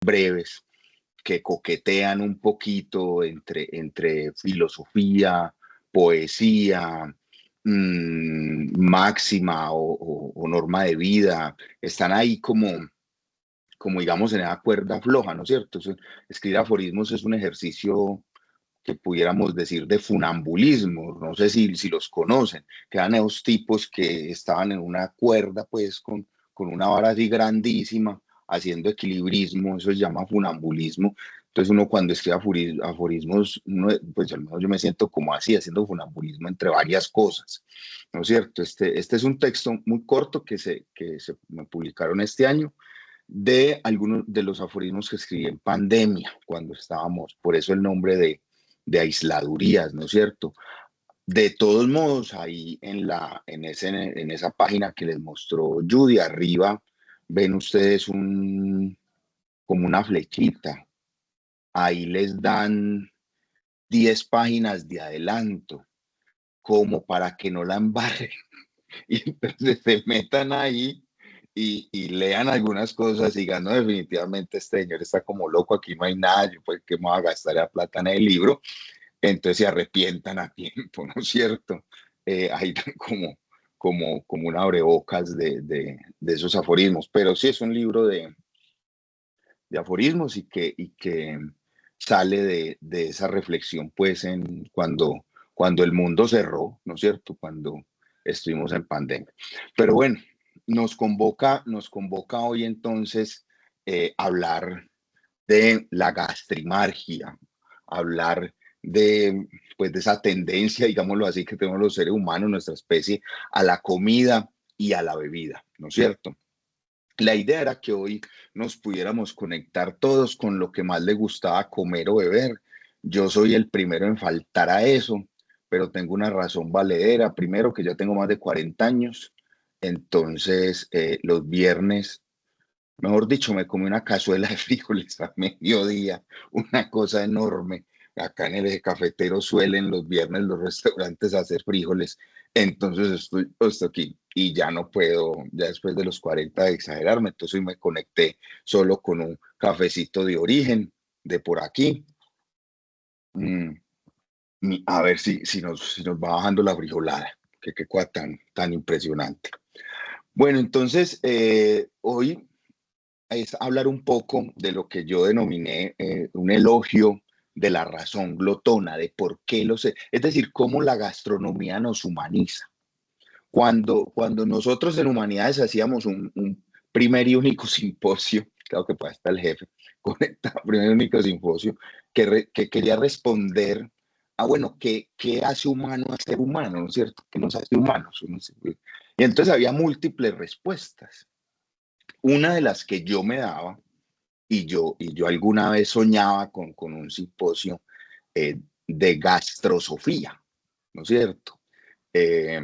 breves que coquetean un poquito entre filosofía, poesía, máxima o norma de vida. Están ahí como digamos en esa cuerda floja, ¿no es cierto? Escribir aforismos es un ejercicio que pudiéramos decir de funambulismo, no sé si los conocen, que eran esos tipos que estaban en una cuerda pues con una vara así grandísima, haciendo equilibrismo, eso se llama funambulismo. Entonces uno cuando escribe aforismos, pues al menos yo me siento como así, haciendo funambulismo entre varias cosas, ¿no es cierto? Este es un texto muy corto que se me publicaron este año, de algunos de los aforismos que escribí en pandemia, cuando estábamos, por eso el nombre de aisladurías, ¿no es cierto? De todos modos, ahí en esa página que les mostró Judy, arriba ven ustedes como una flechita. Ahí les dan 10 páginas de adelanto, como para que no la embarren. Y entonces se metan ahí y lean algunas cosas y digan, no, definitivamente este señor está como loco, aquí no hay nada, yo pues que me voy a gastar la plata en el libro, entonces se arrepientan a tiempo, ¿no es cierto? Ahí dan como un abrebocas de esos aforismos, pero sí es un libro de aforismos y que sale de esa reflexión, pues, cuando el mundo cerró, ¿no es cierto? Cuando estuvimos en pandemia. Pero bueno, nos convoca hoy entonces hablar de la gastrimargia, hablar pues, de esa tendencia, digámoslo así, que tenemos los seres humanos, nuestra especie, a la comida y a la bebida, ¿no es cierto? La idea era que hoy nos pudiéramos conectar todos con lo que más le gustaba comer o beber. Yo soy el primero en faltar a eso, pero tengo una razón valedera. Primero, que ya tengo más de 40 años, entonces los viernes, mejor dicho, me comí una cazuela de frijoles a mediodía, una cosa enorme. Acá en el eje cafetero suelen los viernes los restaurantes hacer frijoles, entonces estoy aquí y ya no puedo, ya después de los 40 de exagerarme, entonces hoy me conecté solo con un cafecito de origen de por aquí. Mm, a ver si nos va bajando la frijolada, que qué cosa tan impresionante. Bueno, entonces hoy es hablar un poco de lo que yo denominé un elogio de la razón glotona, de por qué es decir, cómo la gastronomía nos humaniza. Cuando nosotros en Humanidades hacíamos un primer y único simposio, claro que para estar el jefe, conectado, primer y único simposio, que quería responder a, bueno, ¿qué hace humano a ser humano? ¿No es cierto? ¿Qué nos hace humanos? Y entonces había múltiples respuestas. Una de las que yo me daba, y yo alguna vez soñaba con un simposio de gastrosofía, ¿no es cierto? Eh,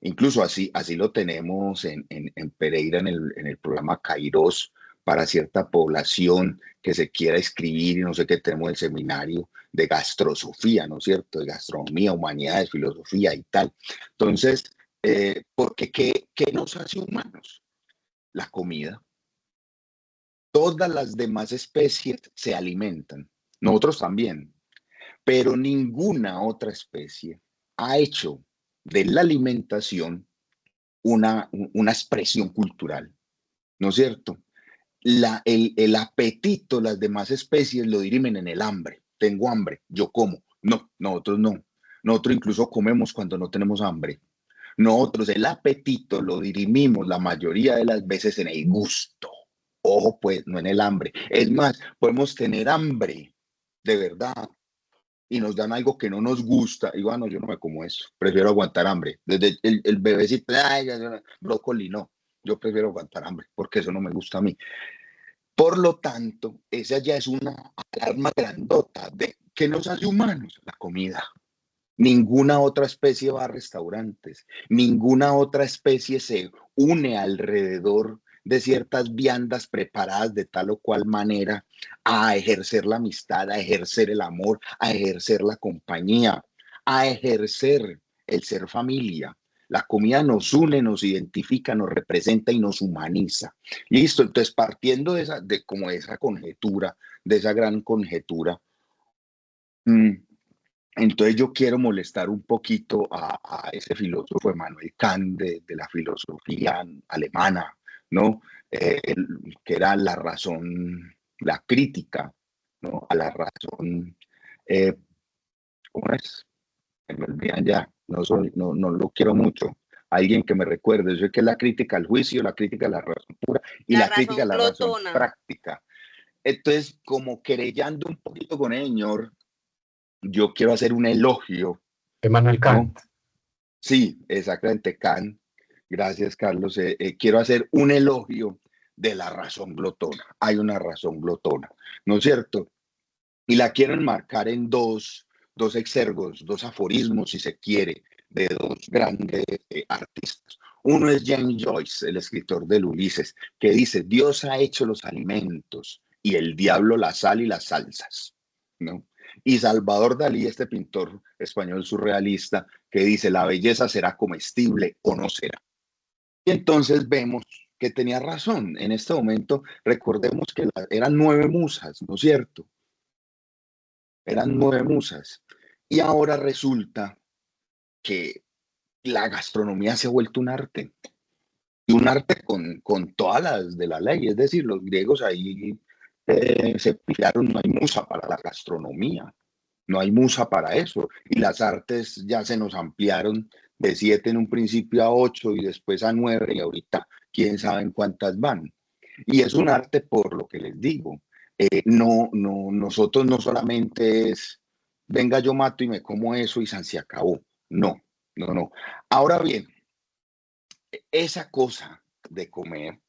Incluso así lo tenemos en Pereira, en el programa Kairos, para cierta población que se quiera escribir, y no sé qué, tenemos el seminario de gastrosofía, ¿no es cierto? De gastronomía, humanidades, filosofía y tal. Entonces, porque ¿qué nos hace humanos? La comida. Todas las demás especies se alimentan, nosotros también, pero ninguna otra especie ha hecho de la alimentación una expresión cultural, ¿no es cierto? El apetito, las demás especies lo dirimen en el hambre. Tengo hambre, yo como. No, nosotros no. Nosotros incluso comemos cuando no tenemos hambre. Nosotros el apetito lo dirimimos la mayoría de las veces en el gusto. Ojo, pues, no en el hambre. Es más, podemos tener hambre de verdad y nos dan algo que no nos gusta. Y bueno, yo no me como eso. Prefiero aguantar hambre. Desde el bebecito, ay, brócoli, no. Yo prefiero aguantar hambre porque eso no me gusta a mí. Por lo tanto, esa ya es una alarma grandota de qué nos hace humanos, la comida. Ninguna otra especie va a restaurantes, ninguna otra especie se une alrededor de ciertas viandas preparadas de tal o cual manera a ejercer la amistad, a ejercer el amor, a ejercer la compañía, a ejercer el ser familia. La comida nos une, nos identifica, nos representa y nos humaniza. Listo, entonces partiendo como de esa conjetura, de esa gran conjetura, mm, entonces yo quiero molestar un poquito a ese filósofo Emmanuel Kant de la filosofía alemana, ¿no? Que era la razón, la crítica, ¿no? A la razón, eh, ¿cómo es? Me olvidan ya, no lo quiero mucho. Alguien que me recuerde, yo sé que es la crítica al juicio, la crítica a la razón pura y La la crítica a razón la razón glotona. práctica. Entonces, como querellando un poquito con el señor, yo quiero hacer un elogio, Emmanuel ¿no? Kant. Sí, exactamente, Kant. Gracias, Carlos. Quiero hacer un elogio de la razón glotona. Hay una razón glotona, ¿no es cierto? Y la quiero enmarcar en dos exergos, dos aforismos, si se quiere, de dos grandes artistas. Uno es James Joyce, el escritor del Ulises, que dice, Dios ha hecho los alimentos y el diablo la sal y las salsas, ¿no? Y Salvador Dalí, este pintor español surrealista, que dice, la belleza será comestible o no será. Y entonces vemos que tenía razón. En este momento, recordemos que eran 9 musas, ¿no es cierto? Eran 9 musas. Y ahora resulta que la gastronomía se ha vuelto un arte. Y un arte con todas las de la ley. Es decir, los griegos ahí se pillaron, no hay musa para la gastronomía. No hay musa para eso. Y las artes ya se nos ampliaron de 7 en un principio a 8 y después a 9 y ahorita quién sabe en cuántas van. Y es un arte por lo que les digo. Nosotros no solamente es, venga yo mato y me como eso y se acabó. No, no. Ahora bien, esa cosa de comer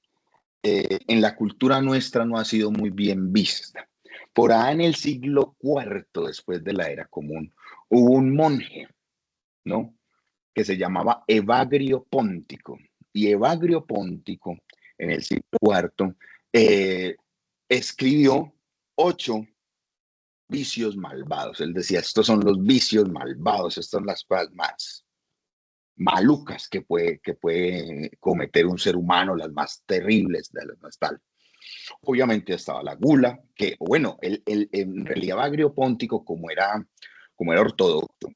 en la cultura nuestra no ha sido muy bien vista. Por ahí en el siglo IV, después de la era común, hubo un monje, ¿no? Que se llamaba Evagrio Póntico. Y Evagrio Póntico, en el siglo IV, escribió 8 vicios malvados. Él decía, estos son los vicios malvados, estas son las cosas más malucas que puede cometer un ser humano, las más terribles, de las más tal. Obviamente estaba la gula, que bueno, en realidad Bagrio Póntico, como era ortodoxo,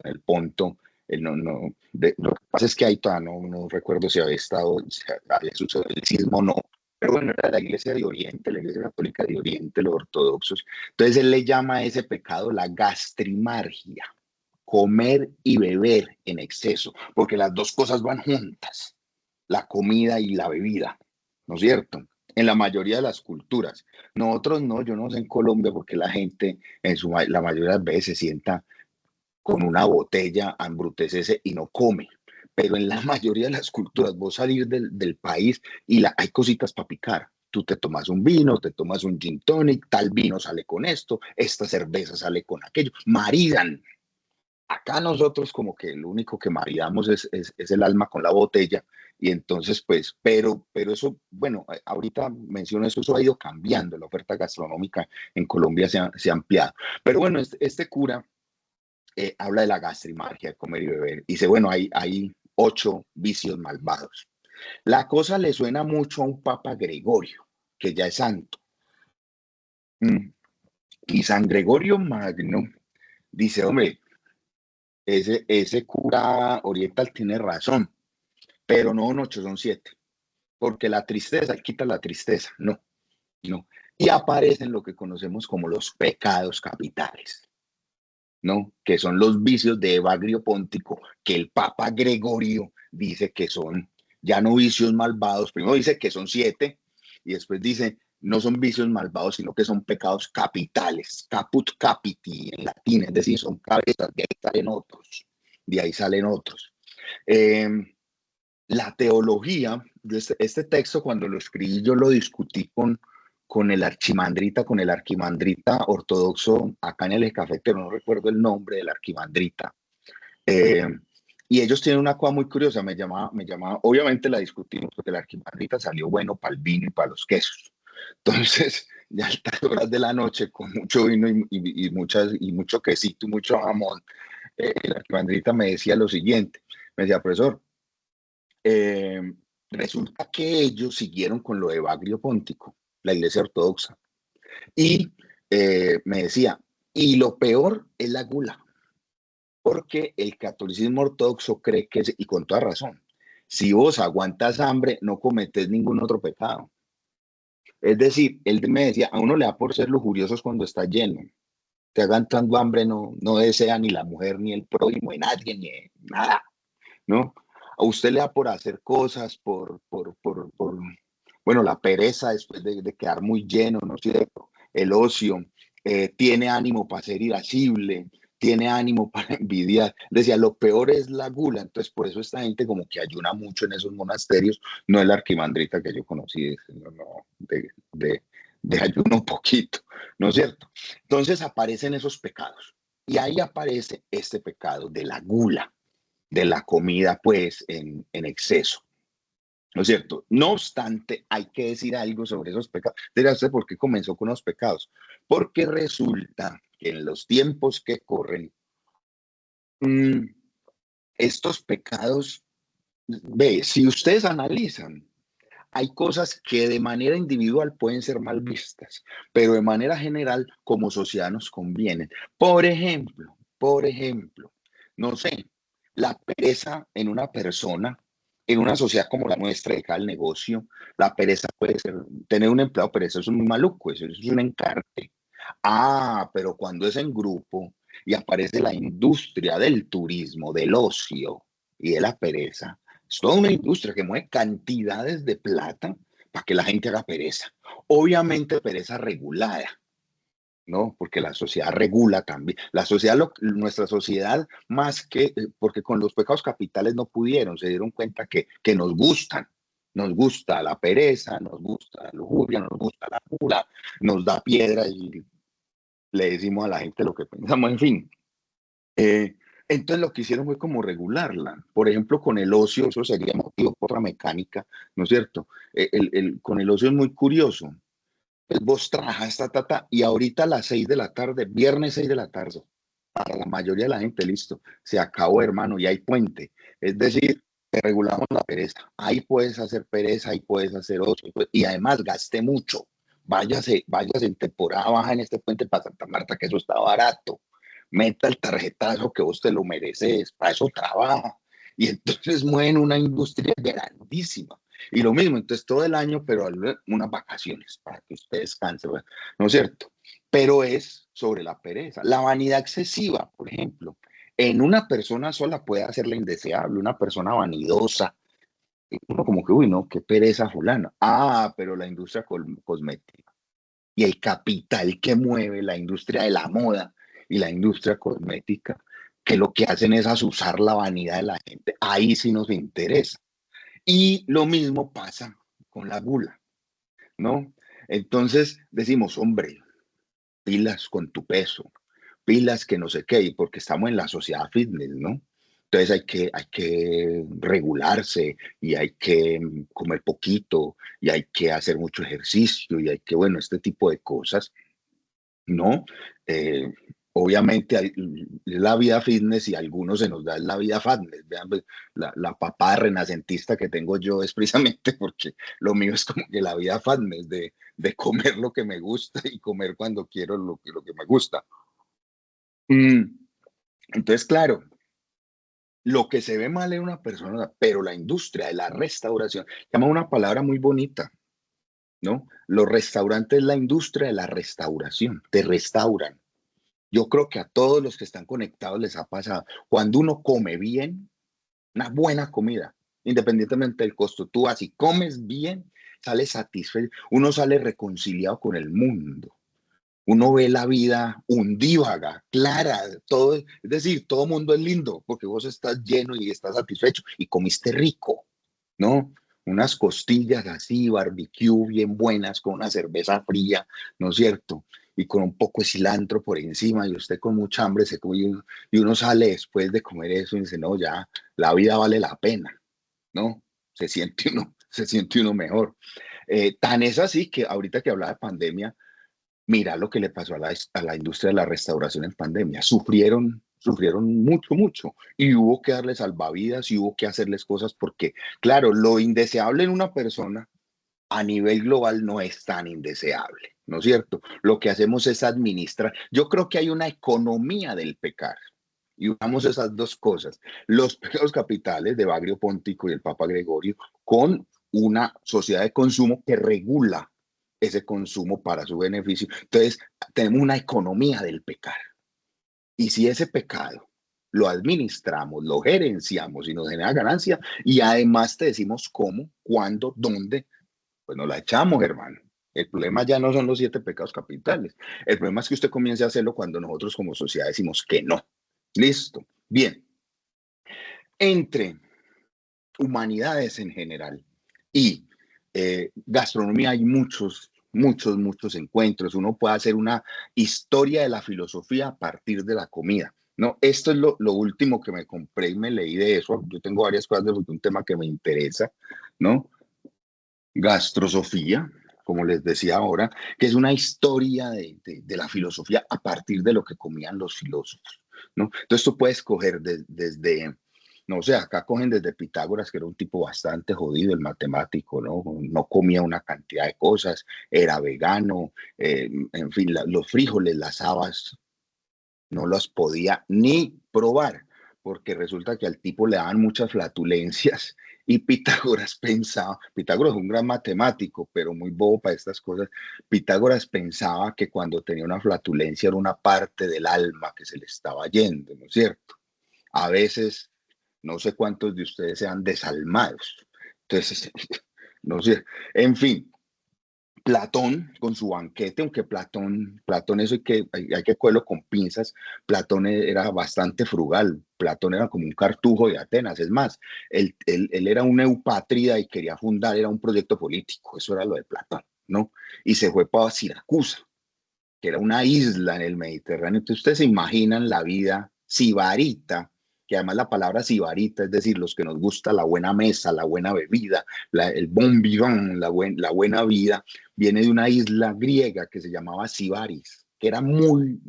el Ponto, lo que pasa es que ahí todavía no recuerdo si había estado, si había sucedido el cisma o no, pero bueno, era la iglesia de Oriente, la iglesia católica de Oriente, los ortodoxos. Entonces él le llama a ese pecado la gastrimargia, comer y beber en exceso, porque las dos cosas van juntas, la comida y la bebida, ¿no es cierto? En la mayoría de las culturas. Nosotros no, yo no sé en Colombia porque la gente la mayoría de las veces se sienta con una botella a embrutecerse y no come. Pero en la mayoría de las culturas, vos salir del país y hay cositas para picar. Tú te tomas un vino, te tomas un gin tonic, tal vino sale con esto, esta cerveza sale con aquello, maridan. Acá nosotros como que lo único que maridamos es el alma con la botella y entonces pues, pero eso, bueno, ahorita menciono eso, eso ha ido cambiando, la oferta gastronómica en Colombia se ha ampliado. Pero bueno, este cura habla de la gastrimargia, de comer y beber, y dice, bueno, hay 8 vicios malvados. La cosa le suena mucho a un Papa Gregorio, que ya es santo. Y San Gregorio Magno dice, hombre, ese cura oriental tiene razón, pero no 8, son 7, porque la tristeza, quita la tristeza, no. Y aparecen lo que conocemos como los pecados capitales, ¿no? Que son los vicios de Evagrio Póntico, que el Papa Gregorio dice que son ya no vicios malvados, primero dice que son 7 y después dice no son vicios malvados, sino que son pecados capitales, caput capiti en latín, es decir, son cabezas, de ahí salen otros, de ahí salen otros. Eh, la teología, este texto cuando lo escribí yo lo discutí con el arquimandrita ortodoxo acá en el Eje Cafetero, no recuerdo el nombre del arquimandrita. Eh, y ellos tienen una cosa muy curiosa, me llamaba, obviamente la discutimos porque el arquimandrita salió bueno para el vino y para los quesos. Entonces, ya a altas horas de la noche, con mucho vino y mucho quesito y mucho jamón, el arquimandrita me decía lo siguiente, Me decía, profesor, eh, resulta que ellos siguieron con lo de Bagrio Póntico, la iglesia ortodoxa. Y me decía, y lo peor es la gula, porque el catolicismo ortodoxo cree que, y con toda razón, si vos aguantas hambre, no cometés ningún otro pecado. Es decir, él me decía, a uno le da por ser lujuriosos cuando está lleno. Te hagan tanto hambre, no desea ni la mujer, ni el prójimo, ni nadie, ni nada, ¿no? A usted le da por hacer cosas, bueno, la pereza después de quedar muy lleno, ¿no es cierto? El ocio, tiene ánimo para ser irascible, tiene ánimo para envidiar. Decía, lo peor es la gula. Entonces, por eso esta gente como que ayuna mucho en esos monasterios. No es la arquimandrita que yo conocí, no, de ayuno un poquito, ¿no es cierto? Entonces aparecen esos pecados. Y ahí aparece este pecado de la gula, de la comida, pues, en exceso. ¿No es cierto? No obstante, hay que decir algo sobre esos pecados. Dirá usted, ¿por qué comenzó con los pecados? Porque resulta que en los tiempos que corren, mmm, estos pecados, ve, si ustedes analizan, hay cosas que de manera individual pueden ser mal vistas, pero de manera general como sociedad nos convienen. Por ejemplo, no sé, la pereza en una persona, en una sociedad como la nuestra, de cada negocio, la pereza puede ser, tener un empleado perezoso es muy maluco, eso es un encarte. Ah, pero cuando es en grupo y aparece la industria del turismo, del ocio y de la pereza, es toda una industria que mueve cantidades de plata para que la gente haga pereza. Obviamente pereza regulada, ¿no? Porque la sociedad regula también. La sociedad, nuestra sociedad, más que, porque con los pecados capitales no pudieron, se dieron cuenta que nos gustan. Nos gusta la pereza, nos gusta la lujuria, nos gusta la gula, nos da piedra y le decimos a la gente lo que pensamos, en fin. Eh, entonces lo que hicieron fue como regularla. Por ejemplo, con el ocio, eso sería motivo por la mecánica, ¿no es cierto? Con el ocio es muy curioso. Pues vos trabajas, y ahorita a las 6 de la tarde, viernes 6 de la tarde, para la mayoría de la gente, listo, se acabó, hermano, y hay puente. Es decir, te regulamos la pereza. Ahí puedes hacer pereza, ahí puedes hacer ocio, y además gasté mucho. Váyase en temporada baja en este puente para Santa Marta, que eso está barato. Meta el tarjetazo que vos te lo mereces, para eso trabaja. Y entonces mueven una industria grandísima. Y lo mismo, entonces todo el año, pero unas vacaciones para que usted descanse, ¿no es cierto? Pero es sobre la pereza. La vanidad excesiva, por ejemplo, en una persona sola puede hacerla indeseable, una persona vanidosa, uno como que, uy, no, qué pereza fulana. Ah, pero la industria cosmética y el capital que mueve la industria de la moda y la industria cosmética, que lo que hacen es asusar la vanidad de la gente, ahí sí nos interesa. Y lo mismo pasa con la gula, ¿no? Entonces decimos, hombre, pilas con tu peso, pilas que no sé qué, y porque estamos en la sociedad fitness, ¿no? Entonces hay que regularse y hay que comer poquito y hay que hacer mucho ejercicio y hay que, bueno, este tipo de cosas, ¿no? Eh, obviamente es la vida fitness y a algunos se nos da la vida fatness. Vean, pues, la papada renacentista que tengo yo es precisamente porque lo mío es como que la vida fatness de comer lo que me gusta y comer cuando quiero lo que me gusta. Mm, entonces, claro, lo que se ve mal en una persona, pero la industria de la restauración, llama una palabra muy bonita, ¿no? Los restaurantes, la industria de la restauración, te restauran. Yo creo que a todos los que están conectados les ha pasado. Cuando uno come bien, una buena comida, independientemente del costo, tú vas y comes bien, sales satisfecho, uno sale reconciliado con el mundo. Uno ve la vida undívaga, clara, todo, es decir, todo mundo es lindo porque vos estás lleno y estás satisfecho y comiste rico, ¿no? Unas costillas así, barbecue bien buenas, con una cerveza fría, ¿no es cierto? Y con un poco de cilantro por encima, y usted con mucha hambre se come, y uno sale después de comer eso y dice, no, ya, la vida vale la pena, ¿no? Se siente uno mejor. Tan es así que ahorita que hablaba de pandemia, mira lo que le pasó a la industria de la restauración en pandemia. Sufrieron sufrieron mucho, mucho, y hubo que darles salvavidas y hubo que hacerles cosas porque, claro, lo indeseable en una persona a nivel global no es tan indeseable, ¿no es cierto? Lo que hacemos es administrar. Yo creo que hay una economía del pecar. Y usamos esas dos cosas, los pecados capitales de Bagrio Póntico y el Papa Gregorio, con una sociedad de consumo que regula ese consumo para su beneficio. Entonces, tenemos una economía del pecar. Y si ese pecado lo administramos, lo gerenciamos y nos genera ganancia, y además te decimos cómo, cuándo, dónde, pues nos la echamos, hermano. El problema ya no son los 7 pecados capitales. El problema es que usted comience a hacerlo cuando nosotros como sociedad decimos que no. Listo. Bien. Entre humanidades en general y gastronomía hay muchos encuentros. Uno puede hacer una historia de la filosofía a partir de la comida. No, esto es lo último que me compré y me leí de eso. Yo tengo varias cosas de un tema que me interesa, ¿no? Gastrosofía, como les decía ahora, que es una historia de la filosofía a partir de lo que comían los filósofos, ¿no? Entonces tú puedes coger desde, no sé, acá cogen desde Pitágoras, que era un tipo bastante jodido, el matemático, ¿no? No comía una cantidad de cosas, era vegano, en fin, los frijoles, las habas, no los podía ni probar, porque resulta que al tipo le daban muchas flatulencias y Pitágoras pensaba, Pitágoras es un gran matemático, pero muy bobo para estas cosas, Pitágoras pensaba que cuando tenía una flatulencia era una parte del alma que se le estaba yendo, ¿no es cierto? A veces, no sé cuántos de ustedes sean desalmados, entonces, no sé, en fin, Platón con su banquete, aunque Platón eso hay que cogerlo con pinzas, Platón era bastante frugal, Platón era como un cartujo de Atenas, es más, él era un eupátrida y quería fundar, era un proyecto político, eso era lo de Platón, ¿no? Y se fue para Siracusa, que era una isla en el Mediterráneo. Entonces ustedes se imaginan la vida sibarita, que además la palabra sibarita, es decir, los que nos gusta la buena mesa, la buena bebida, el bon vivant, la buena vida, viene de una isla griega que se llamaba Sibaris, que era muy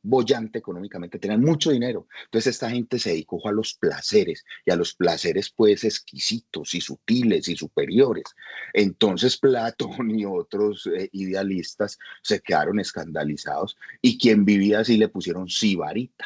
bollante económicamente, tenían mucho dinero. Entonces esta gente se dedicó a los placeres y a los placeres pues exquisitos y sutiles y superiores. Entonces Platón y otros idealistas se quedaron escandalizados y quien vivía así le pusieron Sibarita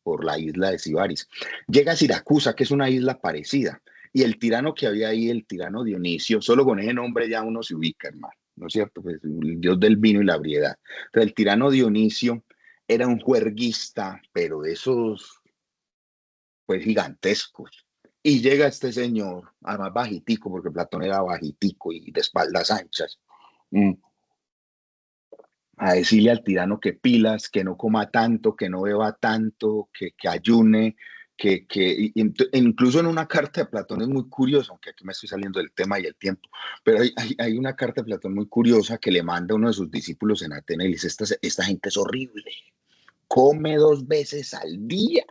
por la isla de Sibaris. Llega a Siracusa, que es una isla parecida, y el tirano que había ahí, el tirano Dionisio, solo con ese nombre ya uno se ubica, hermano, ¿no es cierto? Pues el dios del vino y la ebriedad. Entonces, el tirano Dionisio era un juerguista, pero de esos, pues, gigantescos. Y llega este señor, además bajitico, porque Platón era bajitico y de espaldas anchas, mm, a decirle al tirano que pilas, que no coma tanto, que no beba tanto, que ayune, incluso en una carta de Platón es muy curioso, aunque aquí me estoy saliendo del tema y el tiempo, pero hay una carta de Platón muy curiosa que le manda a uno de sus discípulos en Atenas y le dice, esta gente es horrible, come 2 veces al día.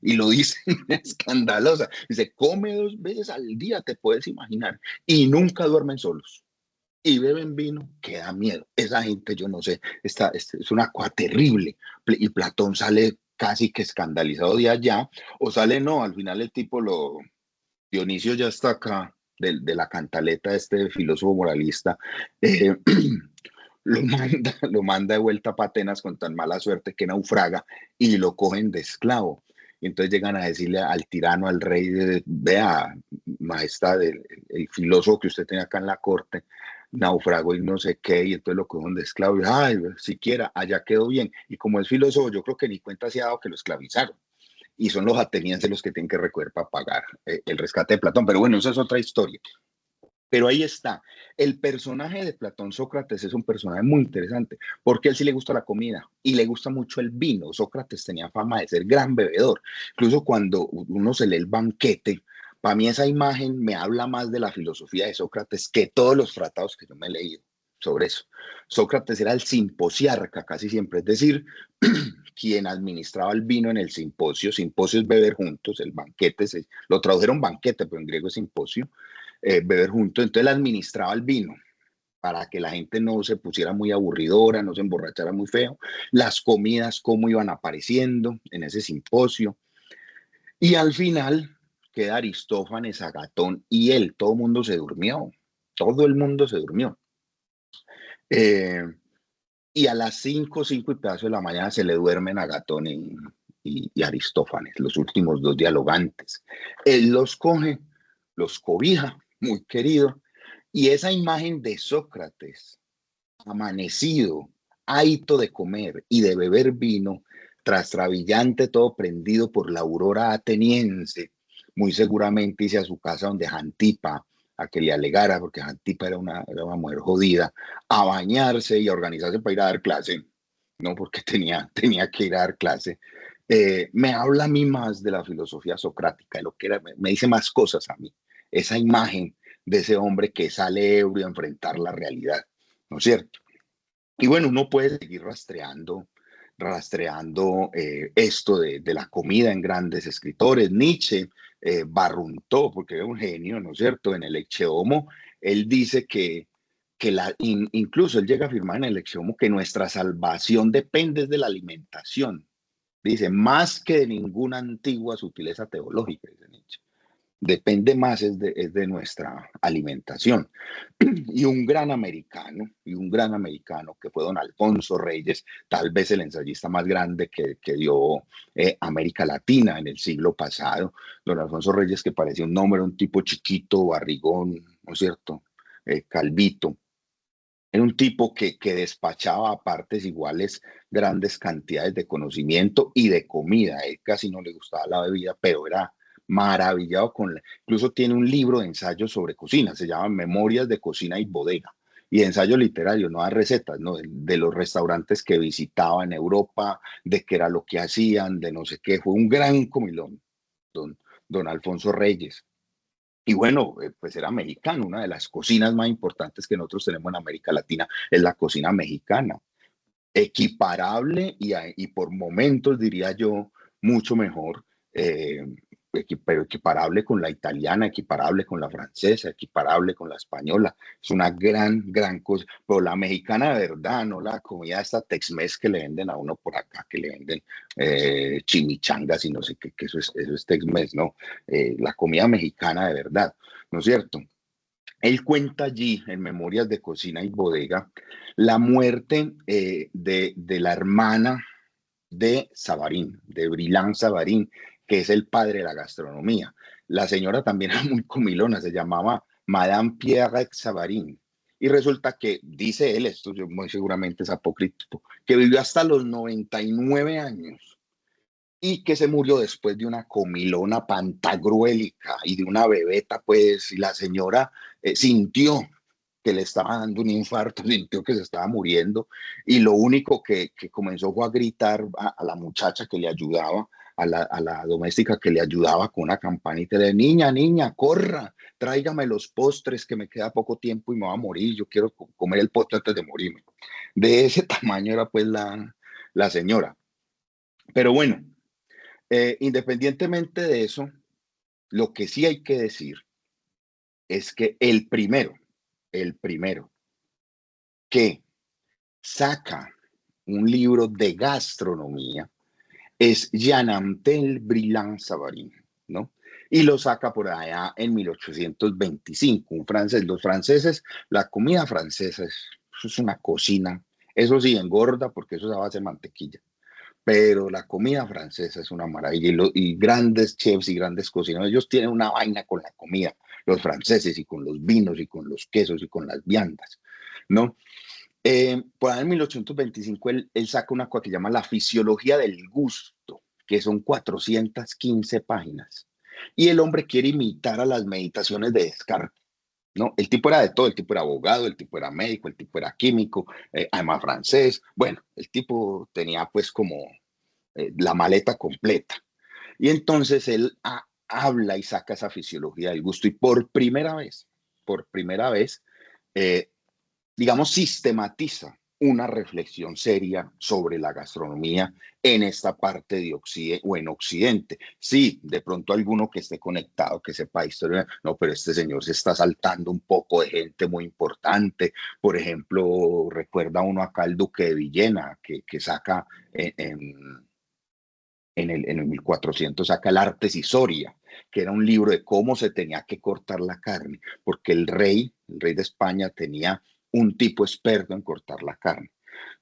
Y lo dice escandalosa. Dice, come 2 veces al día, te puedes imaginar. Y nunca duermen solos y beben vino, que da miedo. Esa gente, yo no sé, es una cosa terrible. Y Platón sale casi que escandalizado de allá, o sale no, al final el tipo Dionisio ya está acá, de la cantaleta de este filósofo moralista, eh, lo manda de vuelta a Atenas con tan mala suerte que naufraga y lo cogen de esclavo. Y entonces llegan a decirle al tirano, al rey, vea, majestad, el filósofo que usted tenía acá en la corte, naufragó y no sé qué, y entonces lo cogen de esclavo. Y, ay, siquiera, allá quedó bien. Y como es filósofo, yo creo que ni cuenta se ha dado que lo esclavizaron. Y son los atenienses los que tienen que recoger para pagar el rescate de Platón. Pero bueno, esa es otra historia. Pero ahí está. El personaje de Platón Sócrates es un personaje muy interesante porque a él sí le gusta la comida y le gusta mucho el vino. Sócrates tenía fama de ser gran bebedor. Incluso cuando uno se lee el banquete, para mí esa imagen me habla más de la filosofía de Sócrates que todos los tratados que yo me he leído sobre eso. Sócrates era el simposiarca casi siempre, es decir, quien administraba el vino en el simposio. Simposio es beber juntos, el banquete, lo tradujeron banquete, pero en griego es simposio beber juntos. Entonces él administraba el vino para que la gente no se pusiera muy aburridora, no se emborrachara muy feo, las comidas, cómo iban apareciendo en ese simposio. Y al final queda Aristófanes, Agatón y él. Todo el mundo se durmió. Todo el mundo se durmió. Eh, y a las 5 y pedazo de la mañana se le duermen Agatón y Aristófanes, los últimos dos dialogantes. Él los coge, los cobija, muy querido, y esa imagen de Sócrates, amanecido, ahito de comer y de beber vino, trastabillante todo prendido por la aurora ateniense, muy seguramente hice a su casa donde Jantipa, a que le alegara, porque Jantipa era una mujer jodida, a bañarse y a organizarse para ir a dar clase, no porque tenía que ir a dar clase. Me habla a mí más de la filosofía socrática, de lo que era, me dice más cosas a mí, esa imagen de ese hombre que sale ebrio a enfrentar la realidad, ¿no es cierto? Y bueno, uno puede seguir rastreando esto de la comida en grandes escritores. Nietzsche barruntó, porque era un genio, ¿no es cierto? En el Ecce Homo, él dice incluso él llega a afirmar en el Ecce Homo que nuestra salvación depende de la alimentación. Dice, más que de ninguna antigua sutileza teológica, dice Nietzsche. Depende más es de nuestra alimentación. Y un gran americano que fue don Alfonso Reyes, tal vez el ensayista más grande que dio América Latina en el siglo pasado. Don Alfonso Reyes, que parecía un nombre, un tipo chiquito, barrigón, ¿no es cierto? Calvito. Era un tipo que despachaba a partes iguales grandes cantidades de conocimiento y de comida. A él casi no le gustaba la bebida, pero era maravillado incluso tiene un libro de ensayos sobre cocina, se llama Memorias de Cocina y Bodega, y de ensayo literario, no da recetas, ¿no? De los restaurantes que visitaba en Europa, de qué era lo que hacían, de no sé qué. Fue un gran comilón, don, don Alfonso Reyes. Y bueno, pues era mexicano. Una de las cocinas más importantes que nosotros tenemos en América Latina es la cocina mexicana, equiparable y por momentos diría yo mucho mejor, pero equiparable con la italiana, equiparable con la francesa, equiparable con la española. Es una gran cosa, pero la mexicana de verdad, no la comida esta Tex-Mex que le venden a uno por acá, que le venden chimichangas y no sé qué, que eso es Tex-Mex, ¿no? La comida mexicana de verdad, ¿no es cierto? Él cuenta allí, en Memorias de Cocina y Bodega, la muerte de la hermana de Savarin, de Brillant Savarin, que es el padre de la gastronomía. La señora también era muy comilona, se llamaba Madame Pierre Savarin. Y resulta que, dice él, esto yo muy seguramente es apócrifo, que vivió hasta los 99 años y que se murió después de una comilona pantagruélica y de una bebeta, pues, y la señora sintió que le estaba dando un infarto, sintió que se estaba muriendo, y lo único que comenzó fue a gritar a la muchacha que le ayudaba, a la doméstica que le ayudaba con una campanita de niña, niña, corra, tráigame los postres que me queda poco tiempo y me va a morir, yo quiero comer el postre antes de morirme. De ese tamaño era pues la señora. Pero bueno, independientemente de eso, lo que sí hay que decir es que el primero que saca un libro de gastronomía es Jean Antel Brillant Savarin, ¿no? Y lo saca por allá en 1825, un francés. Los franceses, la comida francesa es una cocina, eso sí, engorda porque eso es a base de mantequilla, pero la comida francesa es una maravilla y grandes chefs y grandes cocineros, ellos tienen una vaina con la comida, los franceses y con los vinos y con los quesos y con las viandas, ¿no? Por ahí en 1825 él saca una cosa que llama La Fisiología del Gusto, que son 415 páginas. Y el hombre quiere imitar a las meditaciones de Descartes, ¿no? El tipo era de todo, el tipo era abogado, el tipo era médico, el tipo era químico, además francés. Bueno, el tipo tenía pues como la maleta completa. Y entonces él habla y saca esa fisiología del gusto y por primera vez, eh, digamos, sistematiza una reflexión seria sobre la gastronomía en esta parte de Occidente o en Occidente. Sí, de pronto alguno que esté conectado, que sepa historia, no, pero este señor se está saltando un poco de gente muy importante. Por ejemplo, recuerda uno acá el Duque de Villena, que saca en el 1400 saca el Arte Cisoria, que era un libro de cómo se tenía que cortar la carne, porque el rey de España tenía un tipo experto en cortar la carne.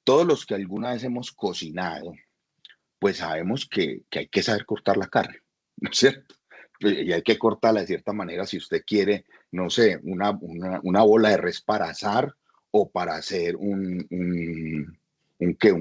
Todos los que alguna vez hemos cocinado, pues sabemos que hay que saber cortar la carne, ¿no es cierto? Y hay que cortarla de cierta manera si usted quiere, no sé, una bola de res para asar o para hacer un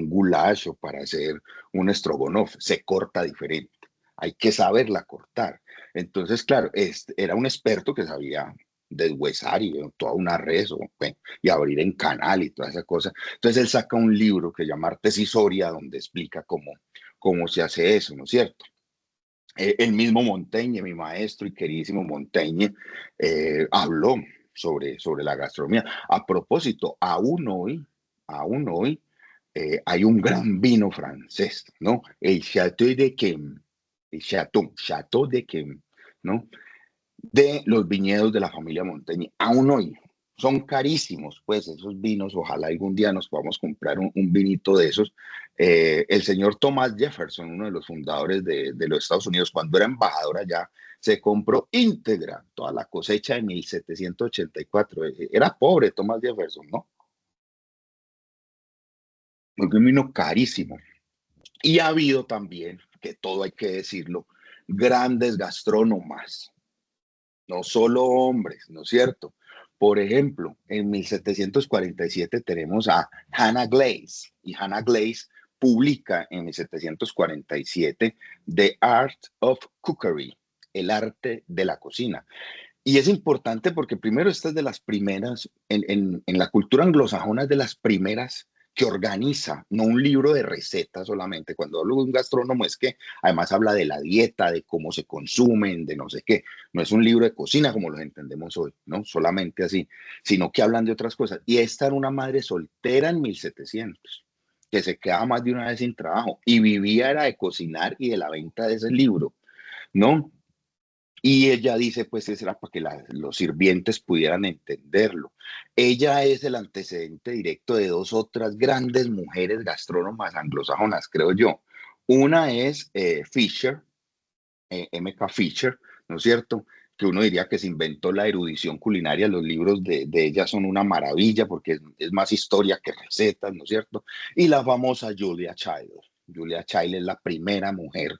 goulash o para hacer un estrogonoff. Se corta diferente. Hay que saberla cortar. Entonces, claro, era un experto que sabía deshuesar y toda una res bueno, y abrir en canal y toda esa cosa. Entonces él saca un libro que llama Artes y Soria donde explica cómo se hace eso, ¿no es cierto? El mismo Montaigne, mi maestro y queridísimo Montaigne, habló sobre la gastronomía. A propósito, aún hoy hay un gran vino francés, ¿no? El Château de Quem, el Château de Quem, ¿no? De los viñedos de la familia Montaigne. Aún hoy son carísimos, pues esos vinos. Ojalá algún día nos podamos comprar un vinito de esos. El señor Thomas Jefferson, uno de los fundadores de los Estados Unidos, cuando era embajador allá, se compró íntegra toda la cosecha de 1784. Era pobre Thomas Jefferson, ¿no? Porque un vino carísimo. Y ha habido también, que todo hay que decirlo, grandes gastrónomas, no solo hombres, ¿no es cierto? Por ejemplo, en 1747 tenemos a Hannah Glaze, y Hannah Glaze publica en 1747 The Art of Cookery, el arte de la cocina. Y es importante porque primero esta es de las primeras, en la cultura anglosajona es de las primeras que organiza, no un libro de recetas solamente. Cuando hablo de un gastrónomo es que además habla de la dieta, de cómo se consumen, de no sé qué. No es un libro de cocina como lo entendemos hoy, ¿no? Solamente así, sino que hablan de otras cosas. Y esta era una madre soltera en 1700 que se quedaba más de una vez sin trabajo y vivía era de cocinar y de la venta de ese libro, ¿no? Y ella dice, pues, eso era para que los sirvientes pudieran entenderlo. Ella es el antecedente directo de dos otras grandes mujeres gastrónomas anglosajonas, creo yo. Una es Fisher, M.K. Fisher, ¿no es cierto? Que uno diría que se inventó la erudición culinaria. Los libros de ella son una maravilla porque es más historia que recetas, ¿no es cierto? Y la famosa Julia Child. Julia Child es la primera mujer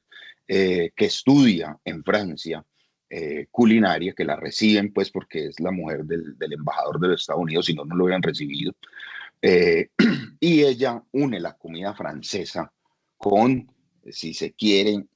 que estudia en Francia culinaria, que la reciben pues porque es la mujer del embajador de los Estados Unidos, si no, no lo hubieran recibido. Eh, y ella une la comida francesa con, si se quiere,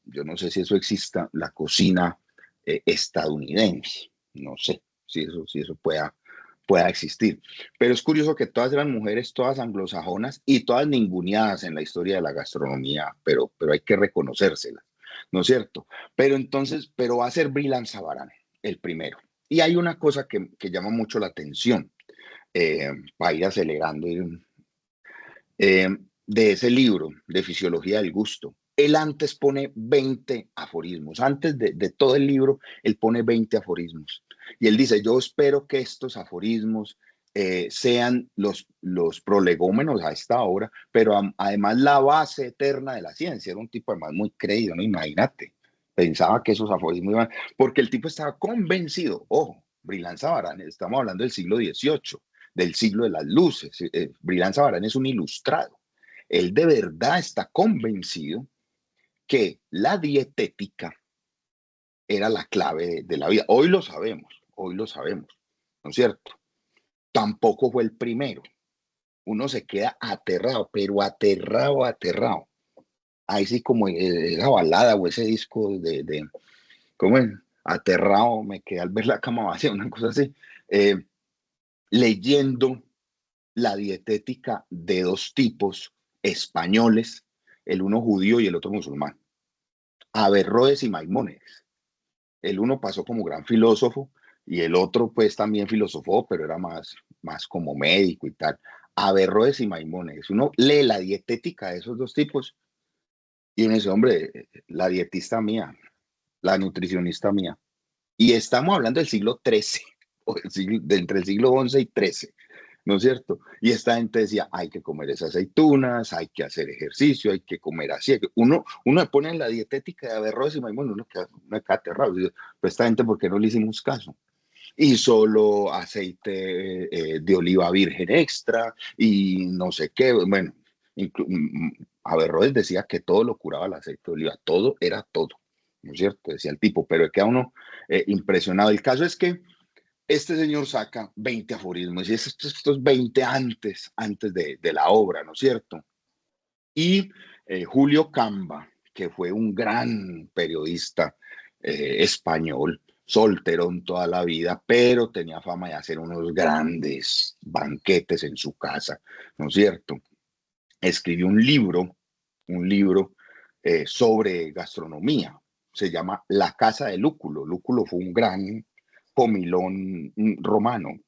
yo no sé si eso exista, la cocina estadounidense. No sé si eso pueda existir. Pero es curioso que todas eran mujeres, todas anglosajonas y todas ninguneadas en la historia de la gastronomía, pero hay que reconocérselas, ¿no es cierto? Pero va a ser Brillant Savarin el primero. Y hay una cosa que llama mucho la atención para ir acelerando. Eh, de ese libro de Fisiología del Gusto. Él antes pone 20 aforismos. Antes de todo el libro, él pone 20 aforismos. Y él dice, yo espero que estos aforismos sean los prolegómenos a esta obra, pero además la base eterna de la ciencia. Era un tipo además muy creído, ¿no? Imagínate. Pensaba que esos aforismos iban, porque el tipo estaba convencido, ojo, Brillant Savarin, estamos hablando del siglo XVIII, del siglo de las luces. Brillant Savarin es un ilustrado. Él de verdad está convencido que la dietética era la clave de la vida. Hoy lo sabemos, ¿no es cierto? Tampoco fue el primero. Uno se queda aterrado, pero aterrado, aterrado. Ahí sí como esa balada o ese disco ¿cómo es? Aterrado, me quedé al ver la cama vacía, una cosa así. Eh, Leyendo la dietética de dos tipos españoles, el uno judío y el otro musulmán, Averroes y Maimónides. El uno pasó como gran filósofo y el otro pues también filosofó, pero era más como médico y tal. Averroes y Maimónides. Uno lee la dietética de esos dos tipos y uno dice, hombre, la dietista mía, la nutricionista mía. Y estamos hablando del siglo XIII, o de entre el siglo XI y XIII, ¿no es cierto? Y esta gente decía, hay que comer esas aceitunas, hay que hacer ejercicio, hay que comer así. Uno pone en la dietética de Averroes y Maimónides, uno queda aterrado. Dice, pues esta gente, ¿por qué no le hicimos caso? Y solo aceite de oliva virgen extra y no sé qué. Bueno, Averroes decía que todo lo curaba el aceite de oliva, todo era todo, ¿no es cierto? Decía el tipo, pero queda uno impresionado. El caso es que este señor saca 20 aforismos y estos 20 antes de la obra, ¿no es cierto? Y Julio Camba, que fue un gran periodista español, solterón toda la vida, pero tenía fama de hacer unos grandes banquetes en su casa, ¿no es cierto? Escribió un libro sobre gastronomía, se llama La Casa de Lúculo. Lúculo fue un gran comilón romano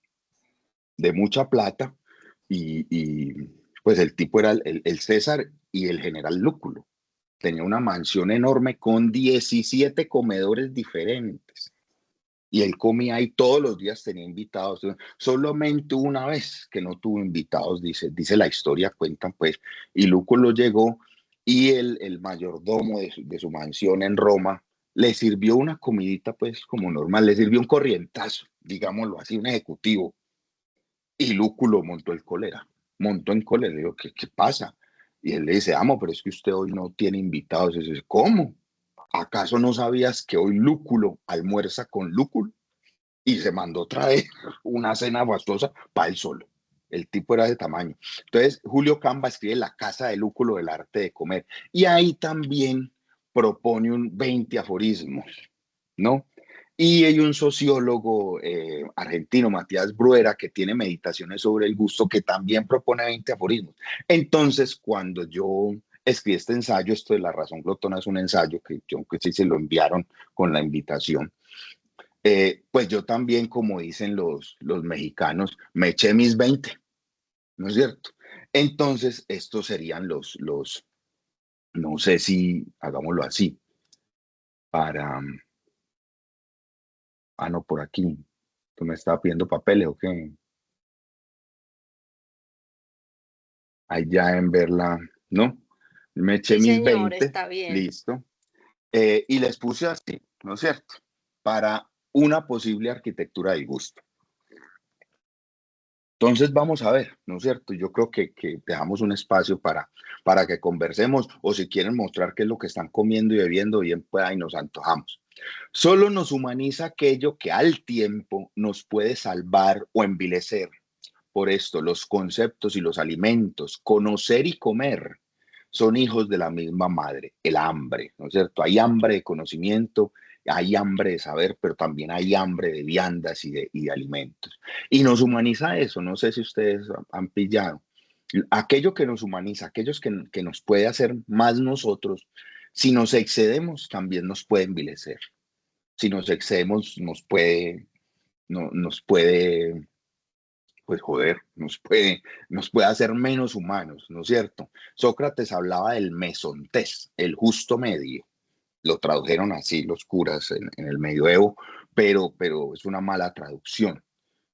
de mucha plata y pues el tipo era el César y el general Lúculo. Tenía una mansión enorme con 17 comedores diferentes. Y él comía ahí todos los días, tenía invitados. Solamente una vez que no tuvo invitados, dice la historia, cuentan pues. Y Lúculo llegó y el mayordomo de su mansión en Roma le sirvió una comidita pues como normal, le sirvió un corrientazo, digámoslo así, un ejecutivo. Y Lúculo montó en cólera. Le digo, ¿qué pasa? Y él le dice, amo, pero es que usted hoy no tiene invitados. Y dice, ¿cómo? ¿Acaso no sabías que hoy Lúculo almuerza con Lúculo? Y se mandó traer una cena fastuosa para él solo. El tipo era de tamaño. Entonces, Julio Camba escribe La Casa de Lúculo, del arte de comer. Y ahí también propone un 20 aforismos, ¿no? Y hay un sociólogo argentino, Matías Bruera, que tiene meditaciones sobre el gusto, que también propone 20 aforismos. Entonces, cuando yo escribí este ensayo, esto de La Razón Glotona es un ensayo que sí se lo enviaron con la invitación, pues yo también, como dicen los mexicanos, me eché mis 20, ¿no es cierto? Entonces, estos serían no sé si hagámoslo así, para, no, por aquí, tú me estaba pidiendo papeles o qué, allá en verla, ¿no? Me eché Sí, mis señor, 20, está bien. listo, y les puse así, ¿no es cierto? Para una posible arquitectura del gusto. Entonces vamos a ver, ¿no es cierto? Yo creo que dejamos un espacio para que conversemos o si quieren mostrar qué es lo que están comiendo y bebiendo, bien pueda y nos antojamos. Solo nos humaniza aquello que al tiempo nos puede salvar o envilecer. Por esto, los conceptos y los alimentos, conocer y comer, son hijos de la misma madre, el hambre, ¿no es cierto? Hay hambre de conocimiento, hay hambre de saber, pero también hay hambre de viandas y de alimentos. Y nos humaniza eso, no sé si ustedes han pillado. Aquello que nos humaniza, aquellos que nos puede hacer más nosotros, si nos excedemos, también nos puede envilecer. Si nos excedemos, nos puede pues joder, nos puede hacer menos humanos, ¿no es cierto? Sócrates hablaba del mesontés, el justo medio. Lo tradujeron así los curas en el medioevo, pero es una mala traducción.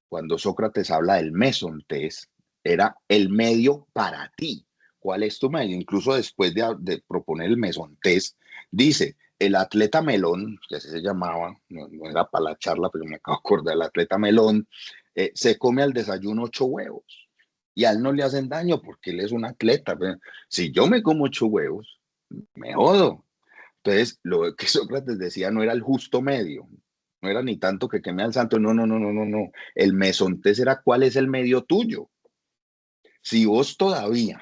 Cuando Sócrates habla del mesontés, era el medio para ti. ¿Cuál es tu medio? Incluso después de proponer el mesontés, dice, el atleta melón, que así se llamaba, no era para la charla, pero me acabo de acordar, el atleta melón, se come al desayuno 8 huevos y a él no le hacen daño porque él es un atleta. Pero si yo me como 8 huevos, me jodo. Entonces, lo que Sócrates decía no era el justo medio, no era ni tanto que queme al santo, no, no, no, no, no, no. El mesontés era cuál es el medio tuyo. Si vos todavía,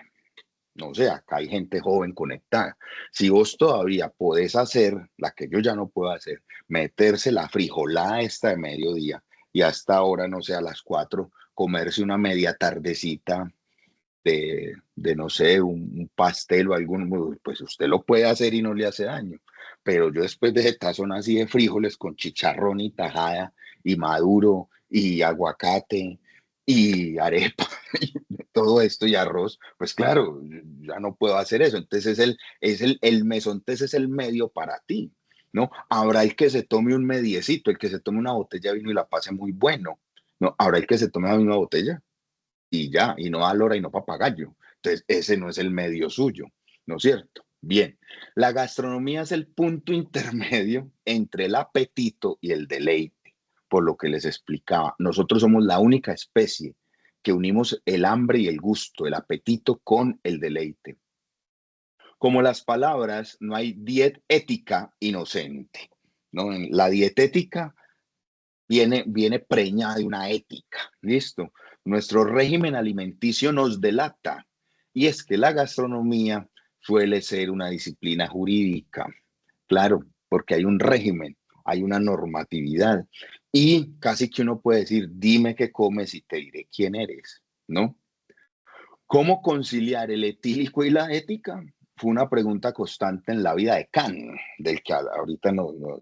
no sé, acá hay gente joven conectada, si vos todavía podés hacer la que yo ya no puedo hacer, meterse la frijolada esta de mediodía y hasta ahora, no sé, a las 4, comerse una media tardecita de no sé, un pastel o algún, pues usted lo puede hacer y no le hace daño. Pero yo después de ese tazón así de frijoles con chicharrón y tajada y maduro y aguacate y arepa, todo esto y arroz, pues claro, ya no puedo hacer eso. Entonces el mesontés es el medio para ti, ¿no? Habrá el que se tome un mediecito, el que se tome una botella de vino y la pase muy bueno, ¿no? Habrá el que se tome la misma botella y ya, y no a lora y no papagayo. Entonces, ese no es el medio suyo, ¿no es cierto? Bien, la gastronomía es el punto intermedio entre el apetito y el deleite, por lo que les explicaba. Nosotros somos la única especie que unimos el hambre y el gusto, el apetito con el deleite. Como las palabras, no hay dietética inocente, ¿no? La dietética viene preñada de una ética, ¿listo? Nuestro régimen alimenticio nos delata y es que la gastronomía suele ser una disciplina jurídica, claro, porque hay un régimen, hay una normatividad y casi que uno puede decir, dime qué comes y te diré quién eres, ¿no? ¿Cómo conciliar el etílico y la ética? Fue una pregunta constante en la vida de Kant, del que ahorita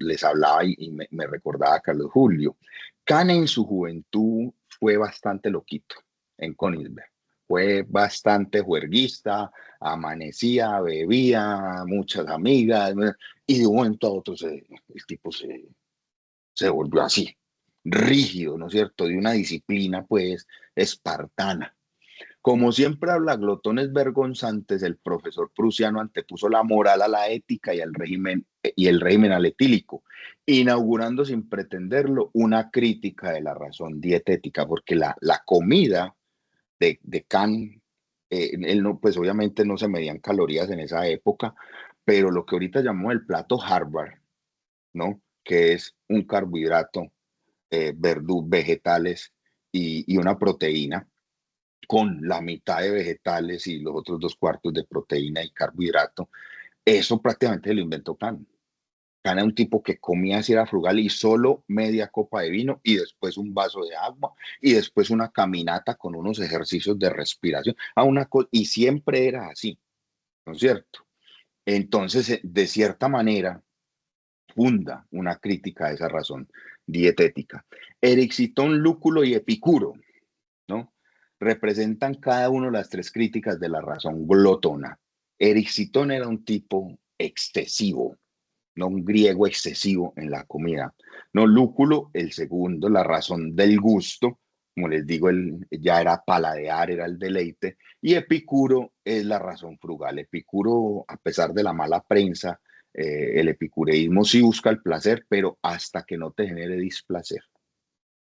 les hablaba y me recordaba Carlos Julio. Kant en su juventud fue bastante loquito en Königsberg. Fue bastante juerguista, amanecía, bebía, muchas amigas, y de un momento a otro el tipo se volvió así, rígido, ¿no es cierto? De una disciplina, pues, espartana. Como siempre habla glotones vergonzantes, el profesor prusiano antepuso la moral a la ética y el régimen al etílico, inaugurando sin pretenderlo una crítica de la razón dietética, porque la comida de Kant, él no, pues obviamente no se medían calorías en esa época, pero lo que ahorita llamamos el plato Harvard, ¿no? Que es un carbohidrato, vegetales y una proteína con la mitad de vegetales y los otros dos cuartos de proteína y carbohidrato. Eso prácticamente lo inventó Kant. Kant era un tipo que comía si era frugal y solo media copa de vino y después un vaso de agua y después una caminata con unos ejercicios de respiración. Y siempre era así, ¿no es cierto? Entonces, de cierta manera, funda una crítica a esa razón dietética. Ericitón, Lúculo y Epicuro, ¿no? Representan cada uno las tres críticas de la razón glotona. Ericitón era un tipo excesivo, no un griego excesivo en la comida. No, Lúculo, el segundo, la razón del gusto, como les digo, ya era paladear, era el deleite, y Epicuro es la razón frugal. Epicuro, a pesar de la mala prensa, el epicureísmo sí busca el placer, pero hasta que no te genere displacer,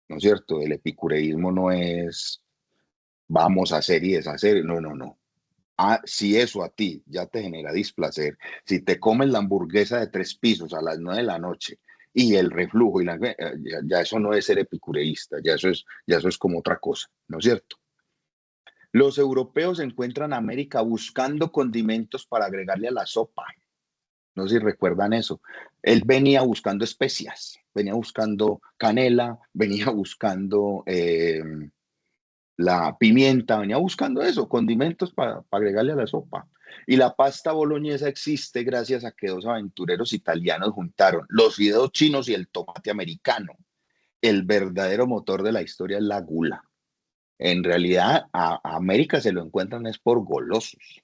¿no es cierto? El epicureísmo no es vamos a hacer y deshacer. No, no, no. Ah, si eso a ti ya te genera displacer, si te comes la hamburguesa de 3 pisos a las 9 de la noche y el reflujo ya eso no es ser epicureísta, ya eso es como otra cosa, ¿no es cierto? Los europeos encuentran a América buscando condimentos para agregarle a la sopa. No sé si recuerdan eso. Él venía buscando especias, venía buscando canela, venía buscando la pimienta, venía buscando eso, condimentos para agregarle a la sopa. Y la pasta boloñesa existe gracias a que dos aventureros italianos juntaron los fideos chinos y el tomate americano. El verdadero motor de la historia es la gula. En realidad, a América se lo encuentran es por golosos.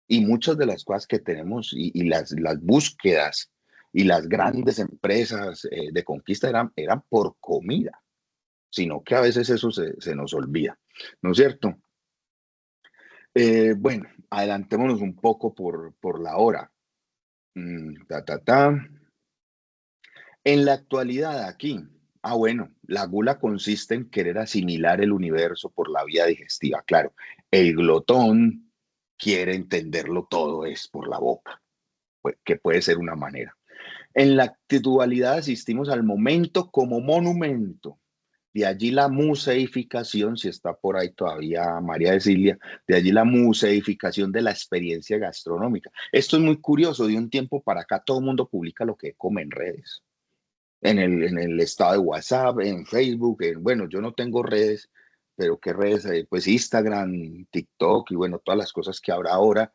Y muchas de las cosas que tenemos y las búsquedas y las grandes empresas de conquista eran por comida, sino que a veces eso se nos olvida, ¿no es cierto? Bueno, adelantémonos un poco por la hora. Ta, ta, ta. En la actualidad aquí, bueno, la gula consiste en querer asimilar el universo por la vía digestiva. Claro, el glotón quiere entenderlo todo es por la boca, pues, que puede ser una manera. En la actualidad asistimos al momento como monumento. De allí la museificación, si está por ahí todavía María de Cilia, de allí la museificación de la experiencia gastronómica. Esto es muy curioso, de un tiempo para acá todo el mundo publica lo que come en redes, en el estado de WhatsApp, en Facebook, bueno, yo no tengo redes, pero ¿qué redes? Pues Instagram, TikTok y bueno, todas las cosas que habrá ahora,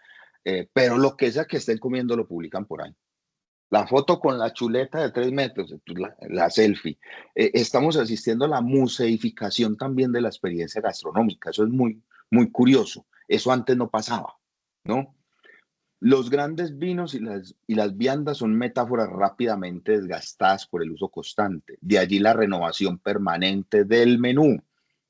pero lo que sea que estén comiendo lo publican por ahí. La foto con la chuleta de 3 metros, pues, la selfie. Estamos asistiendo a la museificación también de la experiencia gastronómica. Eso es muy, Muy curioso, eso antes no pasaba, ¿no? Los grandes vinos y las viandas son metáforas rápidamente desgastadas por el uso constante. De allí la renovación permanente del menú.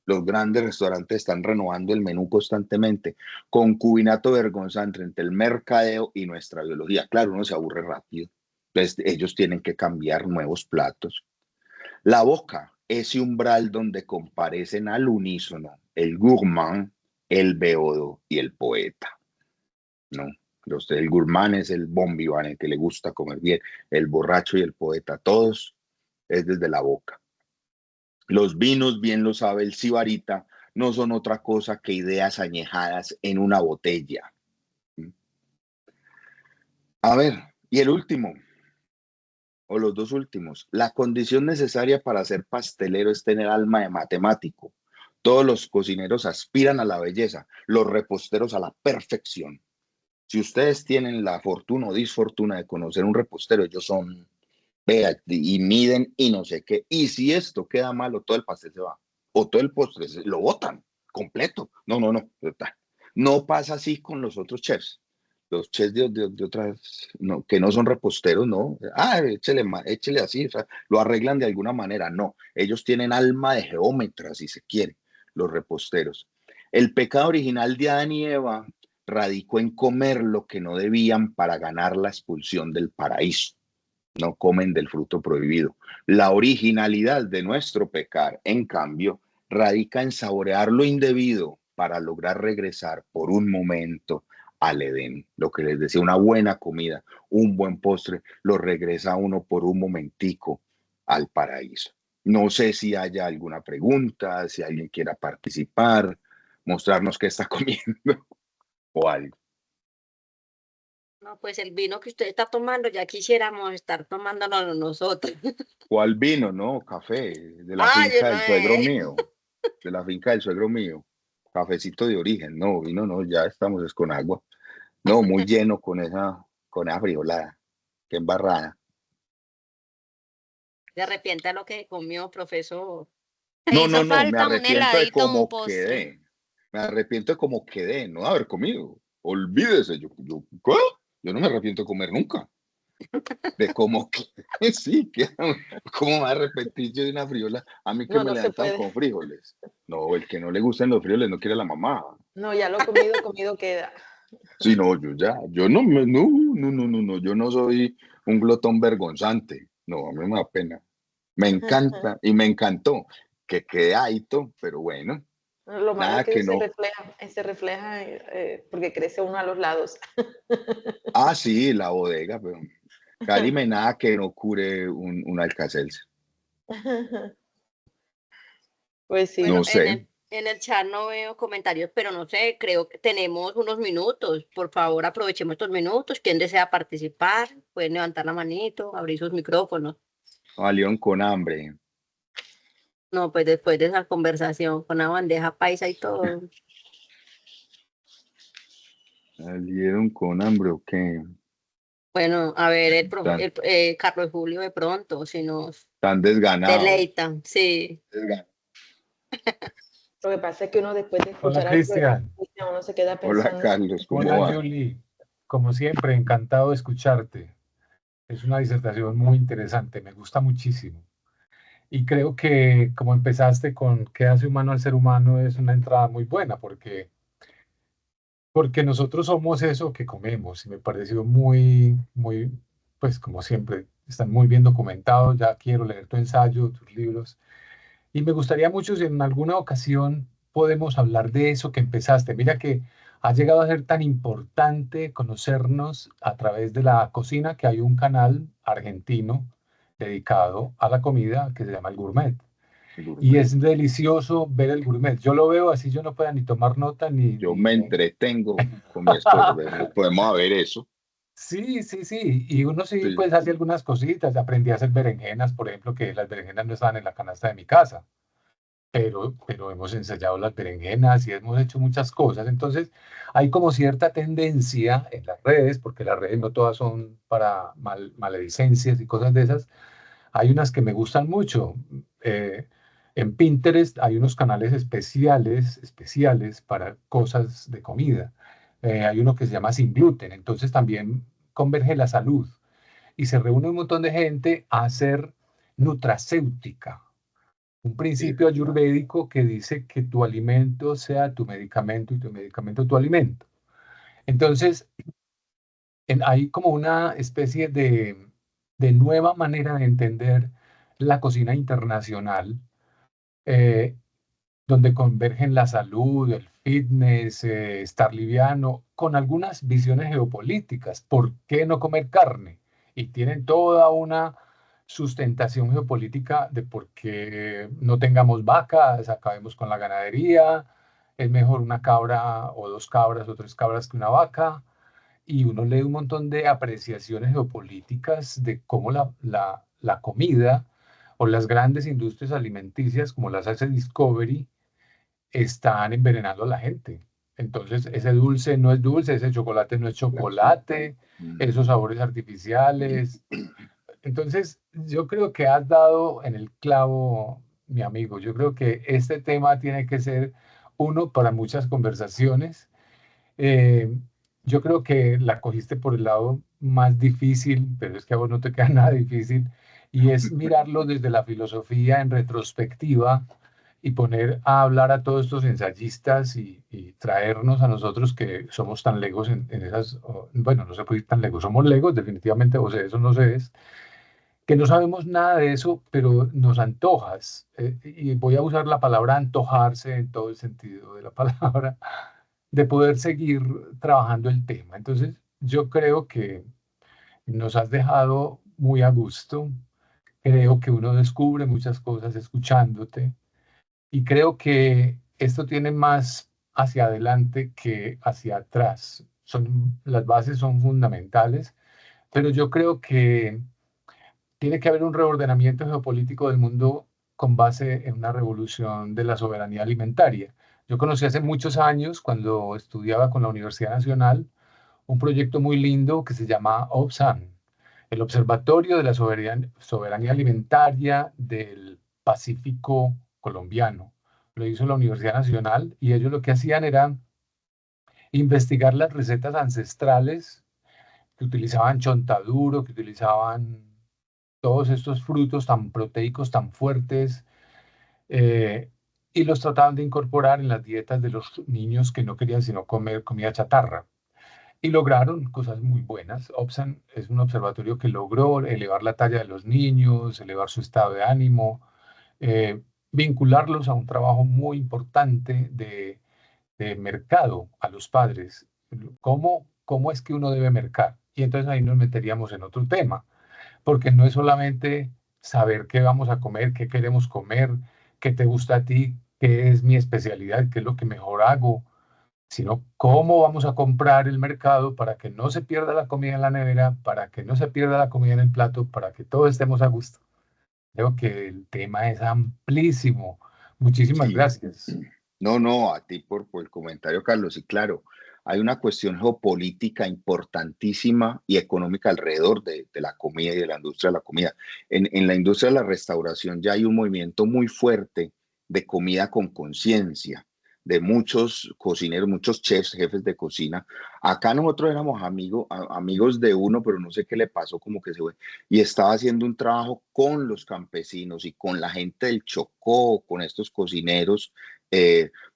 Los grandes restaurantes están renovando el menú constantemente. Concubinato vergonzante entre el mercadeo y nuestra biología. Claro, uno se aburre rápido. Entonces, ellos tienen que cambiar nuevos platos. La boca, ese umbral donde comparecen al unísono el gourmand, el beodo y el poeta, ¿no? El gourmand es el bon vivant, el que le gusta comer bien, el borracho y el poeta, todos es desde la boca. Los vinos, bien lo sabe el sibarita, no son otra cosa que ideas añejadas en una botella. A ver, y el último, o los dos últimos, la condición necesaria para ser pastelero es tener alma de matemático. Todos los cocineros aspiran a la belleza, los reposteros a la perfección. Si ustedes tienen la fortuna o disfortuna de conocer un repostero, ellos son, vea, y miden y no sé qué. Y si esto queda malo, todo el pastel se va. O todo el postre lo botan completo. No, no, no. No pasa así con los otros chefs. Los chefs de otras, no, que no son reposteros, no. Ah, échele así, o sea, lo arreglan de alguna manera. No, ellos tienen alma de geómetra, si se quiere, los reposteros. El pecado original de Adán y Eva radicó en comer lo que no debían para ganar la expulsión del paraíso. No comen del fruto prohibido. La originalidad de nuestro pecar, en cambio, radica en saborear lo indebido para lograr regresar por un momento al Edén. Lo que les decía, una buena comida, un buen postre, lo regresa a uno por un momentico al paraíso. No sé si haya alguna pregunta, si alguien quiera participar, mostrarnos qué está comiendo o algo. No, pues el vino que usted está tomando, ya quisiéramos estar tomándolo nosotros. ¿Cuál vino? No, café, de la Ah, yo finca no, del suegro mío, de la finca del suegro mío. Cafecito de origen, no, vino no, ya estamos es con agua. No, muy lleno con esa friolada, qué embarrada. se arrepiente de lo que comió, profesor. Te No, no, hizo no, me falta un arrepiento de heladito, un cómo postre. quedé. Me arrepiento de cómo quedé, no de haber comido. Olvídese, ¿qué? Yo no me arrepiento de comer nunca. De cómo quedé, sí, ¿cómo me voy a arrepentir yo de una friola? A mí que No, me no se levantan puede. con frijoles. No, el que no le gustan los frijoles no quiere a la mamá. No, ya lo comido, comido queda. Sí, no, yo no me, no, no, no, no, no, yo no soy un glotón vergonzante. No, a mí me da pena. Me encanta y me encantó que quede ahito, pero bueno, Lo malo es nada que que no. se refleja porque crece uno a los lados. Ah, sí, la bodega, pero Karime, nada que no cure un Alcacelser. Pues sí. Bueno, No sé. en el chat no veo comentarios, pero no sé, creo que tenemos unos minutos. Por favor, aprovechemos estos minutos. Quien desea participar, pueden levantar la manito, abrir sus micrófonos. Salieron con hambre. No, pues después de esa conversación con la bandeja paisa y todo. Salieron con hambre, ¿o qué? Bueno, a ver, Tan, Carlos Julio de pronto, si nos tan desganados. deleitan, sí. Lo que pasa es que uno después de Hola escuchar al programa, Cristian, uno se queda Hola, pensando. Carlos, ¿cómo hola va? Julie, como siempre, encantado de escucharte. Es una disertación muy interesante, me gusta muchísimo. Y creo que como empezaste con ¿qué hace humano al ser humano? Es una entrada muy buena porque nosotros somos eso que comemos y me pareció muy, pues como siempre, están muy bien documentados, ya quiero leer tu ensayo, tus libros. Y me gustaría mucho si en alguna ocasión podemos hablar de eso que empezaste. Mira que ha llegado a ser tan importante conocernos a través de la cocina que hay un canal argentino dedicado a la comida que se llama El Gourmet. Y Gourmet. es delicioso ver el gourmet. Yo lo veo así, yo no puedo ni tomar nota Yo me ni... entretengo con mi esposa, podemos ver eso. Sí, sí, sí. Y uno sí, Sí. pues hace algunas cositas. Aprendí a hacer berenjenas, por ejemplo, que las berenjenas no estaban en la canasta de mi casa. Pero hemos ensayado las berenjenas y hemos hecho muchas cosas. Entonces, hay como cierta tendencia en las redes, porque las redes no todas son para maledicencias y cosas de esas. Hay unas que me gustan mucho. Eh, En Pinterest hay unos canales especiales para cosas de comida. Hay uno que se llama Sin Gluten, entonces también converge la salud y se reúne un montón de gente a hacer nutracéutica, un Sí, principio ayurvédico que dice que tu alimento sea tu medicamento y tu medicamento tu alimento. Entonces, hay como una especie de nueva manera de entender la cocina internacional, eh, donde convergen la salud, el fitness, estar liviano, con algunas visiones geopolíticas. ¿Por qué no comer carne? Y tienen toda una sustentación geopolítica de por qué no tengamos vacas, acabemos con la ganadería, es mejor una cabra o dos cabras o tres cabras que una vaca. Y uno lee un montón de apreciaciones geopolíticas de cómo la comida o las grandes industrias alimenticias, como las hace Discovery, están envenenando a la gente. Entonces, ese dulce no es dulce, ese chocolate no es chocolate, mm, esos sabores artificiales. Entonces, yo creo que has dado en el clavo, mi amigo. Yo creo que este tema tiene que ser uno para muchas conversaciones. Eh, yo creo que la cogiste por el lado más difícil, pero es que a vos no te queda nada difícil, y es mirarlo desde la filosofía en retrospectiva y poner a hablar a todos estos ensayistas y traernos a nosotros que somos tan legos en esas, bueno, no se puede ir tan legos, somos legos definitivamente, o sea, eso no sé, es que no sabemos nada de eso, pero nos antojas, y voy a usar la palabra antojarse en todo el sentido de la palabra, de poder seguir trabajando el tema. Entonces, yo creo que nos has dejado muy a gusto, creo que uno descubre muchas cosas escuchándote y creo que esto tiene más hacia adelante que hacia atrás. Las bases son fundamentales, pero yo creo que tiene que haber un reordenamiento geopolítico del mundo con base en una revolución de la soberanía alimentaria. Yo conocí hace muchos años, cuando estudiaba con la Universidad Nacional, un proyecto muy lindo que se llama OBSAN, el Observatorio de la Soberanía Alimentaria del Pacífico Colombiano. Lo hizo la Universidad Nacional y ellos lo que hacían era investigar las recetas ancestrales que utilizaban chontaduro, que utilizaban todos estos frutos tan proteicos, tan fuertes, eh, y los trataban de incorporar en las dietas de los niños que no querían sino comer comida chatarra. Y lograron cosas muy buenas. OBSAN es un observatorio que logró elevar la talla de los niños, elevar su estado de ánimo, eh, vincularlos a un trabajo muy importante de mercado a los padres. ¿Cómo es que uno debe mercar? Y entonces ahí nos meteríamos en otro tema, porque no es solamente saber qué vamos a comer, qué queremos comer, qué te gusta a ti, qué es mi especialidad, qué es lo que mejor hago, sino cómo vamos a comprar el mercado para que no se pierda la comida en la nevera, para que no se pierda la comida en el plato, para que todos estemos a gusto. Creo que el tema es amplísimo. Muchísimas sí. gracias. No, no, a ti por el comentario, Carlos. Y claro, hay una cuestión geopolítica importantísima y económica alrededor de la comida y de la industria de la comida. En la industria de la restauración ya hay un movimiento muy fuerte de comida con conciencia, de muchos cocineros, muchos chefs, jefes de cocina. Acá nosotros éramos amigos de uno, pero no sé qué le pasó, como que se fue. Y estaba haciendo un trabajo con los campesinos y con la gente del Chocó, con estos cocineros.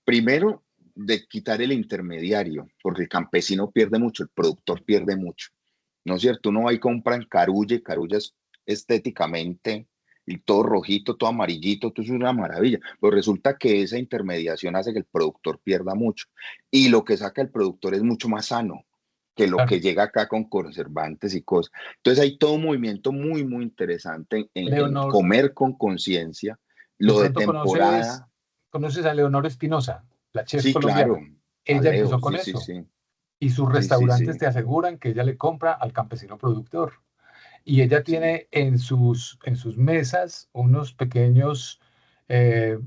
Primero, de quitar el intermediario, porque el campesino pierde mucho, el productor pierde mucho, ¿no es cierto? Uno va y compra en Carulla es estéticamente y todo rojito, todo amarillito, todo es una maravilla, pero resulta que esa intermediación hace que el productor pierda mucho y lo que saca el productor es mucho más sano que lo Claro. que llega acá con conservantes y cosas. Entonces hay todo un movimiento muy, muy interesante en Leonor, comer con conciencia, de lo de pronto conoces, temporada. conoces a Leonor Espinosa, la chef Sí, claro, colombiana. a Ella Leo, empezó con sí, sí, eso sí, y sus sí, sí, restaurantes sí, te aseguran que ella le compra al campesino productor. Y ella sí, tiene en sus mesas unos pequeños eh,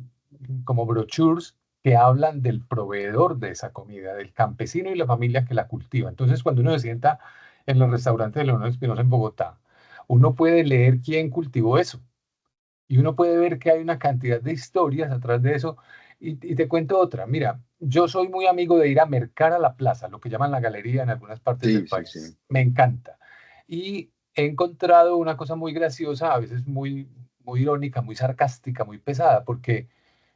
como brochures que hablan del proveedor de esa comida, del campesino y la familia que la cultiva. Entonces, cuando uno se sienta en los restaurantes de Leonor Espinosa en Bogotá, uno puede leer quién cultivó eso. Y uno puede ver que hay una cantidad de historias atrás de eso. Y te cuento otra. Mira, yo soy muy amigo de ir a mercar a la plaza, lo que llaman la galería en algunas partes del Sí, sí, sí. país. Me encanta. Y he encontrado una cosa muy graciosa, a veces muy, muy irónica, muy sarcástica, muy pesada, porque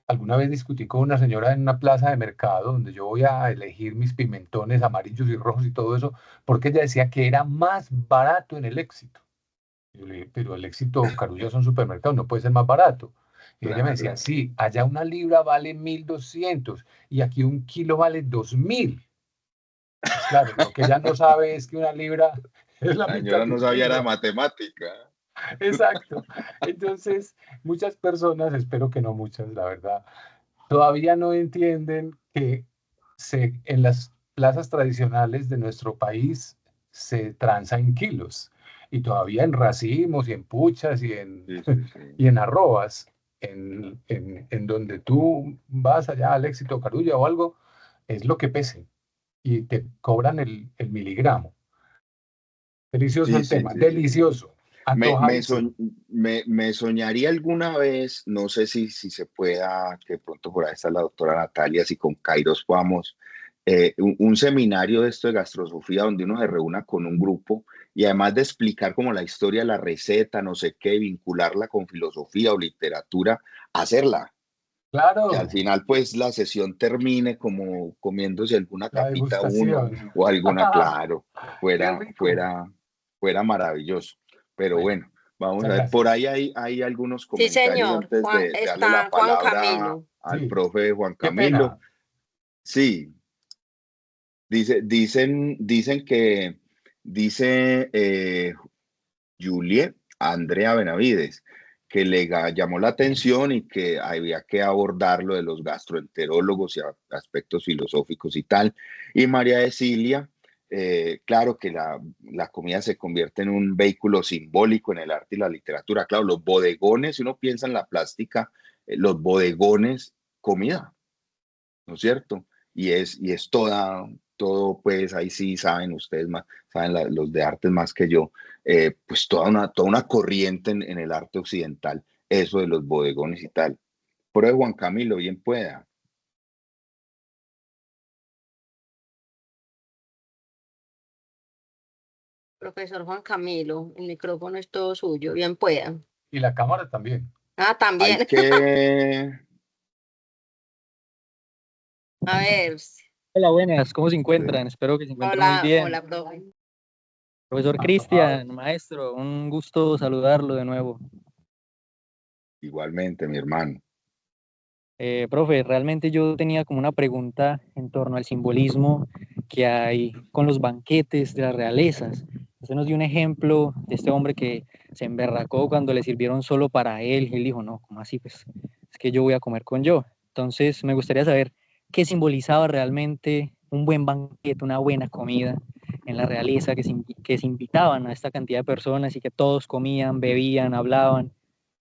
alguna vez discutí con una señora en una plaza de mercado donde yo voy a elegir mis pimentones amarillos y rojos y todo eso, porque ella decía que era más barato en el Éxito. Yo le dije, pero el Éxito, Carulla, es un supermercado, no puede ser más barato. Y ella me decía, Claro. sí, allá una libra vale 1.200 y aquí un kilo vale 2.000. Pues claro, lo que ella no sabe es que una libra es la La mitad señora de no un sabía era kilo. matemática. Exacto. Entonces, muchas personas, espero que no muchas, la verdad, todavía no entienden que en las plazas tradicionales de nuestro país se transa en kilos y todavía en racimos y en puchas Sí, sí, sí. y en arrobas, en donde tú vas allá al Éxito Carulla o algo, es lo que pese y te cobran el miligramo. Delicioso Sí, el sí, tema, sí, sí. delicioso, Me, me, antojadizo. soñ- me soñaría alguna vez, no sé si se pueda, que de pronto por ahí está la doctora Natalia, si con Kairos podamos, un seminario de esto de gastrosofía donde uno se reúna con un grupo y además de explicar como la historia, la receta, no sé qué, vincularla con filosofía o literatura, hacerla. Que al Claro, final pues la sesión termine como comiéndose alguna la capita uno degustación. o alguna, claro, Qué fuera, rico. fuera, fuera maravilloso. Pero Bueno, bueno, vamos muchas a ver, por gracias. ahí hay algunos Sí, comentarios señor. antes Juan, de darle la está Juan palabra Camilo. al Sí, profe Juan qué Camilo. pena. Sí, dicen que, dice Juliet Andrea Benavides, que llamó la atención y que había que abordar lo de los gastroenterólogos y aspectos filosóficos y tal. Y María Cecilia, claro que la comida se convierte en un vehículo simbólico en el arte y la literatura. Claro, los bodegones, si uno piensa en la plástica, los bodegones, comida, ¿no es cierto? Y es todo, pues ahí sí saben ustedes más, saben los de artes más que yo, pues toda una corriente en el arte occidental, eso de los bodegones y tal. Por eso Juan Camilo, bien pueda. Profesor Juan Camilo, el micrófono es todo suyo. Bien pueda. Y la cámara también. Ah, Hay también. que, A ver. Hola, buenas, ¿cómo se encuentran? Espero que se encuentren muy Hola, bien. hola, profe. Profesor Cristian, Antojados. maestro, un gusto saludarlo de nuevo. igualmente, mi hermano. Profe, realmente yo tenía como una pregunta en torno al simbolismo que hay con los banquetes de las realezas. Usted nos dio un ejemplo de este hombre que se emberracó cuando le sirvieron solo para él y él dijo, no, ¿cómo así? Pues es que yo voy a comer con yo. Entonces me gustaría saber qué simbolizaba realmente un buen banquete, una buena comida en la realeza, que se invitaban a esta cantidad de personas y que todos comían, bebían, hablaban.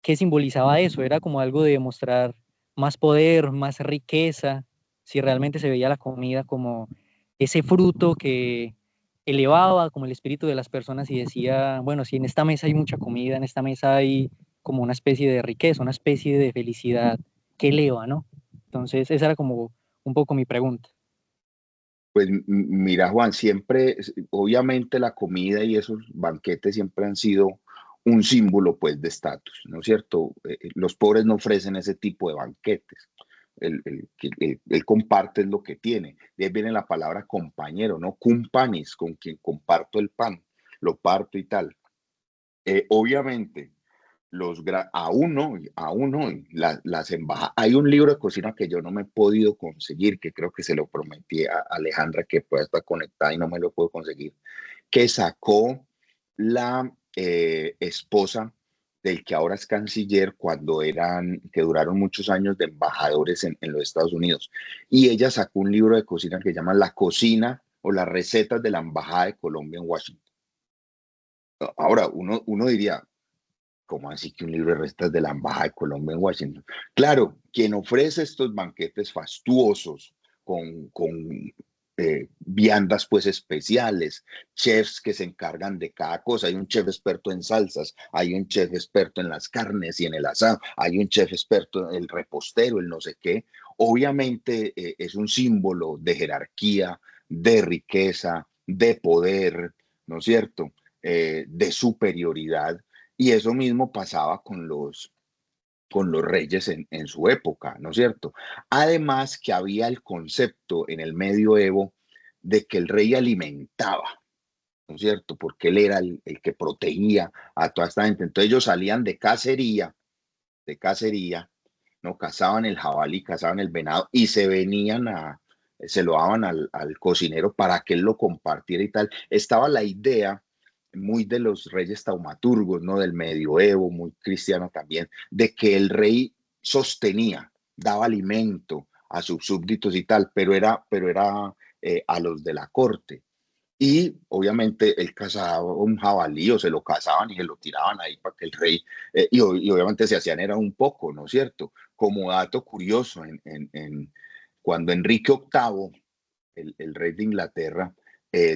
¿Qué simbolizaba eso? Era como algo de mostrar más poder, más riqueza, si realmente se veía la comida como ese fruto que elevaba como el espíritu de las personas y decía, bueno, si en esta mesa hay mucha comida, en esta mesa hay como una especie de riqueza, una especie de felicidad que eleva, ¿no? Entonces, esa era como un poco mi pregunta. Pues mira, Juan, siempre, obviamente la comida y esos banquetes siempre han sido un símbolo, pues, de estatus, ¿no es cierto? Los pobres no ofrecen ese tipo de banquetes. El comparte es lo que tiene. De ahí viene la palabra compañero, ¿no? Cum panis, con quien comparto el pan, lo parto y tal. Obviamente, aún no, las embajadas. Hay un libro de cocina que yo no me he podido conseguir, que creo que se lo prometí a Alejandra que pueda estar conectada y no me lo puedo conseguir, que sacó la esposa del que ahora es canciller que duraron muchos años de embajadores en los Estados Unidos. Y ella sacó un libro de cocina que se llama La cocina o las recetas de la Embajada de Colombia en Washington. Ahora, uno diría, ¿cómo así que un libro de recetas de la Embajada de Colombia en Washington? Claro, quien ofrece estos banquetes fastuosos con viandas pues especiales, chefs que se encargan de cada cosa. Hay un chef experto en salsas, hay un chef experto en las carnes y en el asado, hay un chef experto en el repostero, el no sé qué. Obviamente es un símbolo de jerarquía, de riqueza, de poder, ¿no es cierto? De superioridad. Y eso mismo pasaba con los reyes en su época, ¿no es cierto? Además que había el concepto en el medioevo de que el rey alimentaba, ¿no es cierto? Porque él era el que protegía a toda esta gente. Entonces ellos salían de cacería, ¿no? Cazaban el jabalí, cazaban el venado y se lo daban al cocinero para que él lo compartiera y tal. Estaba la idea muy de los reyes taumaturgos, ¿no? Del medioevo, muy cristiano también, de que el rey sostenía, daba alimento a sus súbditos y tal, pero era a los de la corte. Y obviamente él cazaba un jabalí o se lo cazaban y se lo tiraban ahí para que el rey, y obviamente se hacían era un poco, ¿no es cierto? Como dato curioso, cuando Enrique VIII, el rey de Inglaterra,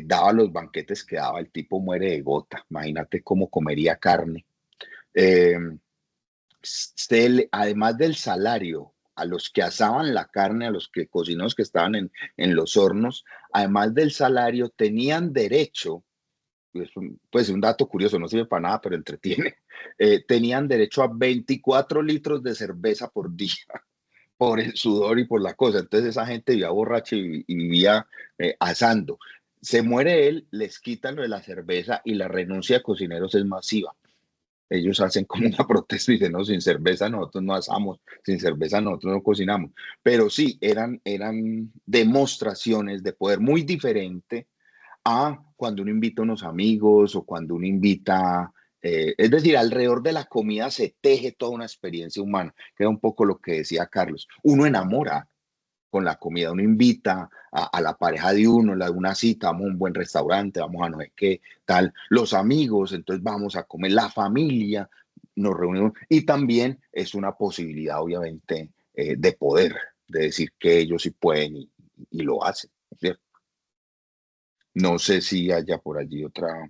daba los banquetes que daba, el tipo muere de gota, imagínate cómo comería carne. Eh, además del salario, a los que asaban la carne, a los que cocineros que estaban en los hornos, además del salario, tenían derecho, pues un dato curioso, no sirve para nada, pero entretiene, tenían derecho a 24 litros de cerveza por día, por el sudor y por la cosa. Entonces esa gente vivía borracha y vivía asando. Se muere él, les quitan lo de la cerveza y la renuncia de cocineros es masiva. Ellos hacen como una protesta y dicen, no, sin cerveza nosotros no asamos, sin cerveza nosotros no cocinamos. Pero sí, eran demostraciones de poder muy diferente a cuando uno invita a unos amigos o cuando uno invita, es decir, alrededor de la comida se teje toda una experiencia humana, que era un poco lo que decía Carlos. Uno enamora con la comida, uno invita a la pareja de uno, la de una cita, vamos a un buen restaurante, vamos a no sé qué, tal, los amigos, entonces vamos a comer, la familia, nos reunimos y también es una posibilidad, obviamente, de poder, de decir que ellos sí pueden y lo hacen, ¿cierto? No sé si haya por allí otra.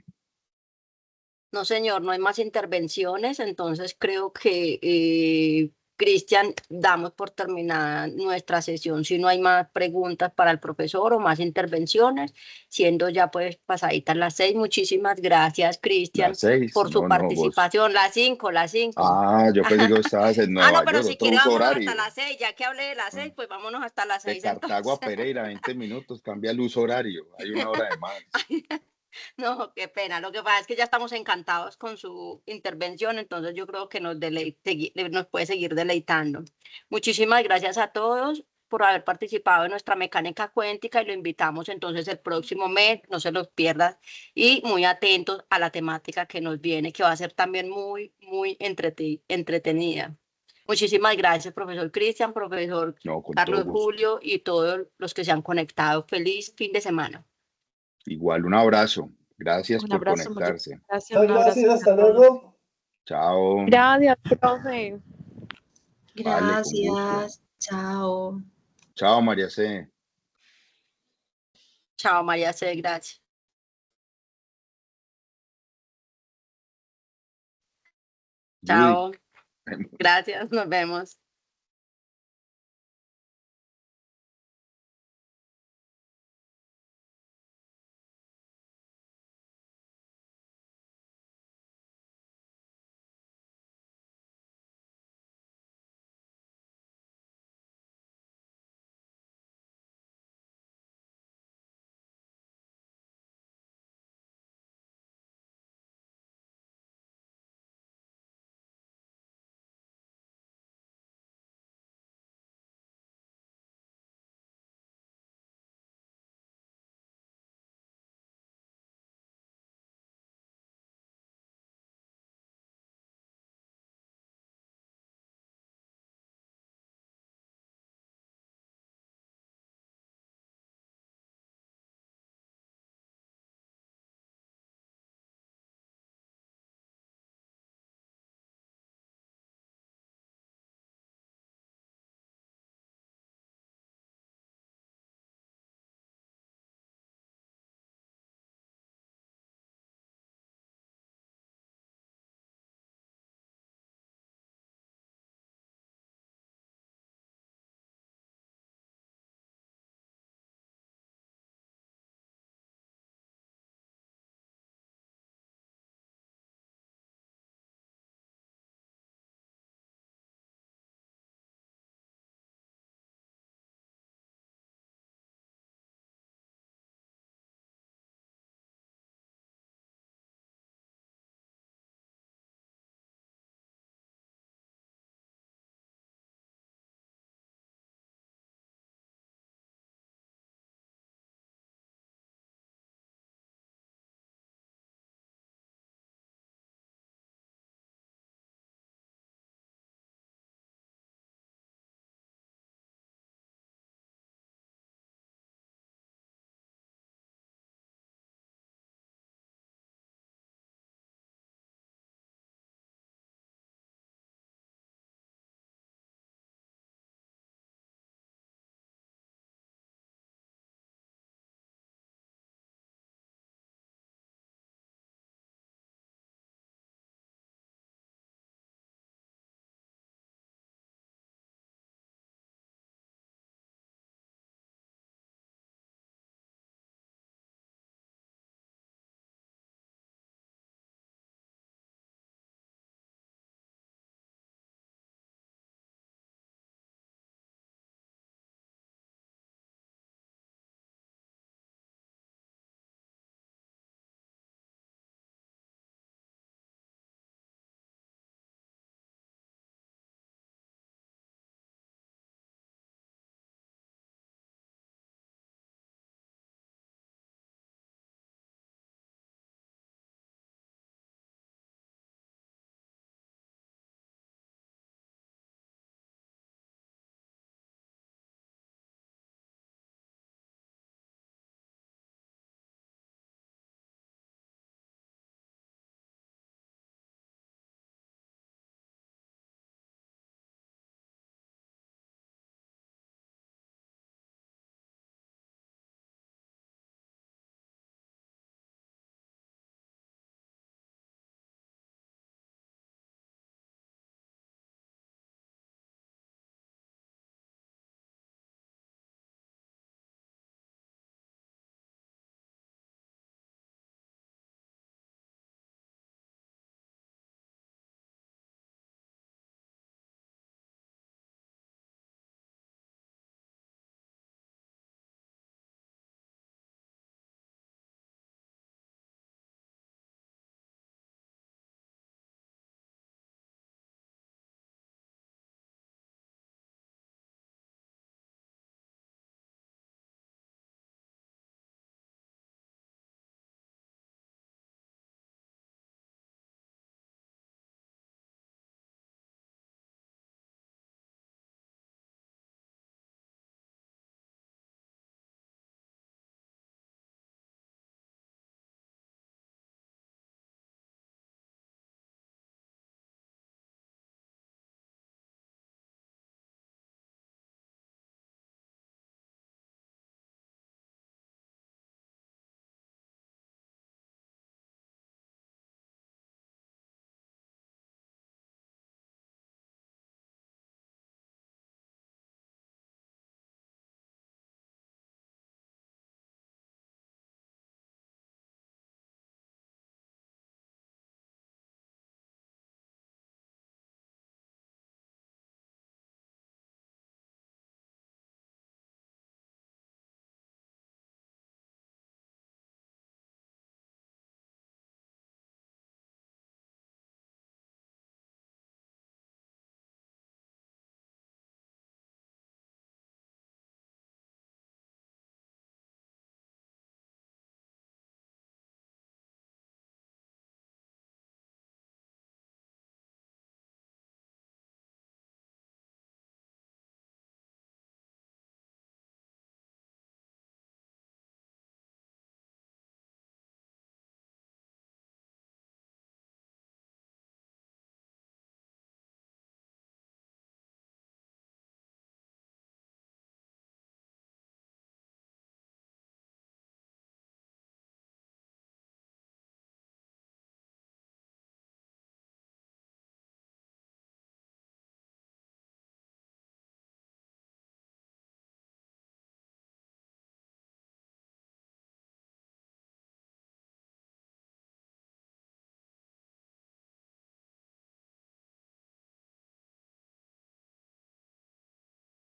No, señor, no hay más intervenciones, entonces creo que, Cristian, damos por terminada nuestra sesión. Si no hay más preguntas para el profesor o más intervenciones, siendo ya pues pasaditas las 6, muchísimas gracias, Cristian, Las 6, por su no, vos. participación. Las 5. Ah, yo pensé que vos estabas en Ah, no, Nueva pero York, si otro quiere uso vámonos hasta horario. las 6, ya que hablé de las 6, Ah, pues vámonos hasta las de 6 Cartago entonces. a Pereira, 20 minutos, cambia el uso horario, hay una hora de más. No, qué pena. Lo que pasa es que ya estamos encantados con su intervención, entonces yo creo que nos puede seguir deleitando. Muchísimas gracias a todos por haber participado en nuestra mecánica cuántica y lo invitamos entonces el próximo mes, no se los pierdan y muy atentos a la temática que nos viene, que va a ser también muy, muy entretenida. Muchísimas gracias, profesor Cristian, profesor No, con todo Carlos gusto. Julio y todos los que se han conectado. Feliz fin de semana. Igual, un abrazo. Gracias Un por abrazo, muchas conectarse. gracias, un abrazo Gracias, para hasta todos. luego. Chao. Gracias, profe. Vale, con gusto. Gracias. Chao. Chao, María C. Chao, María C. Gracias. Judy. Chao. Gracias. Nos vemos.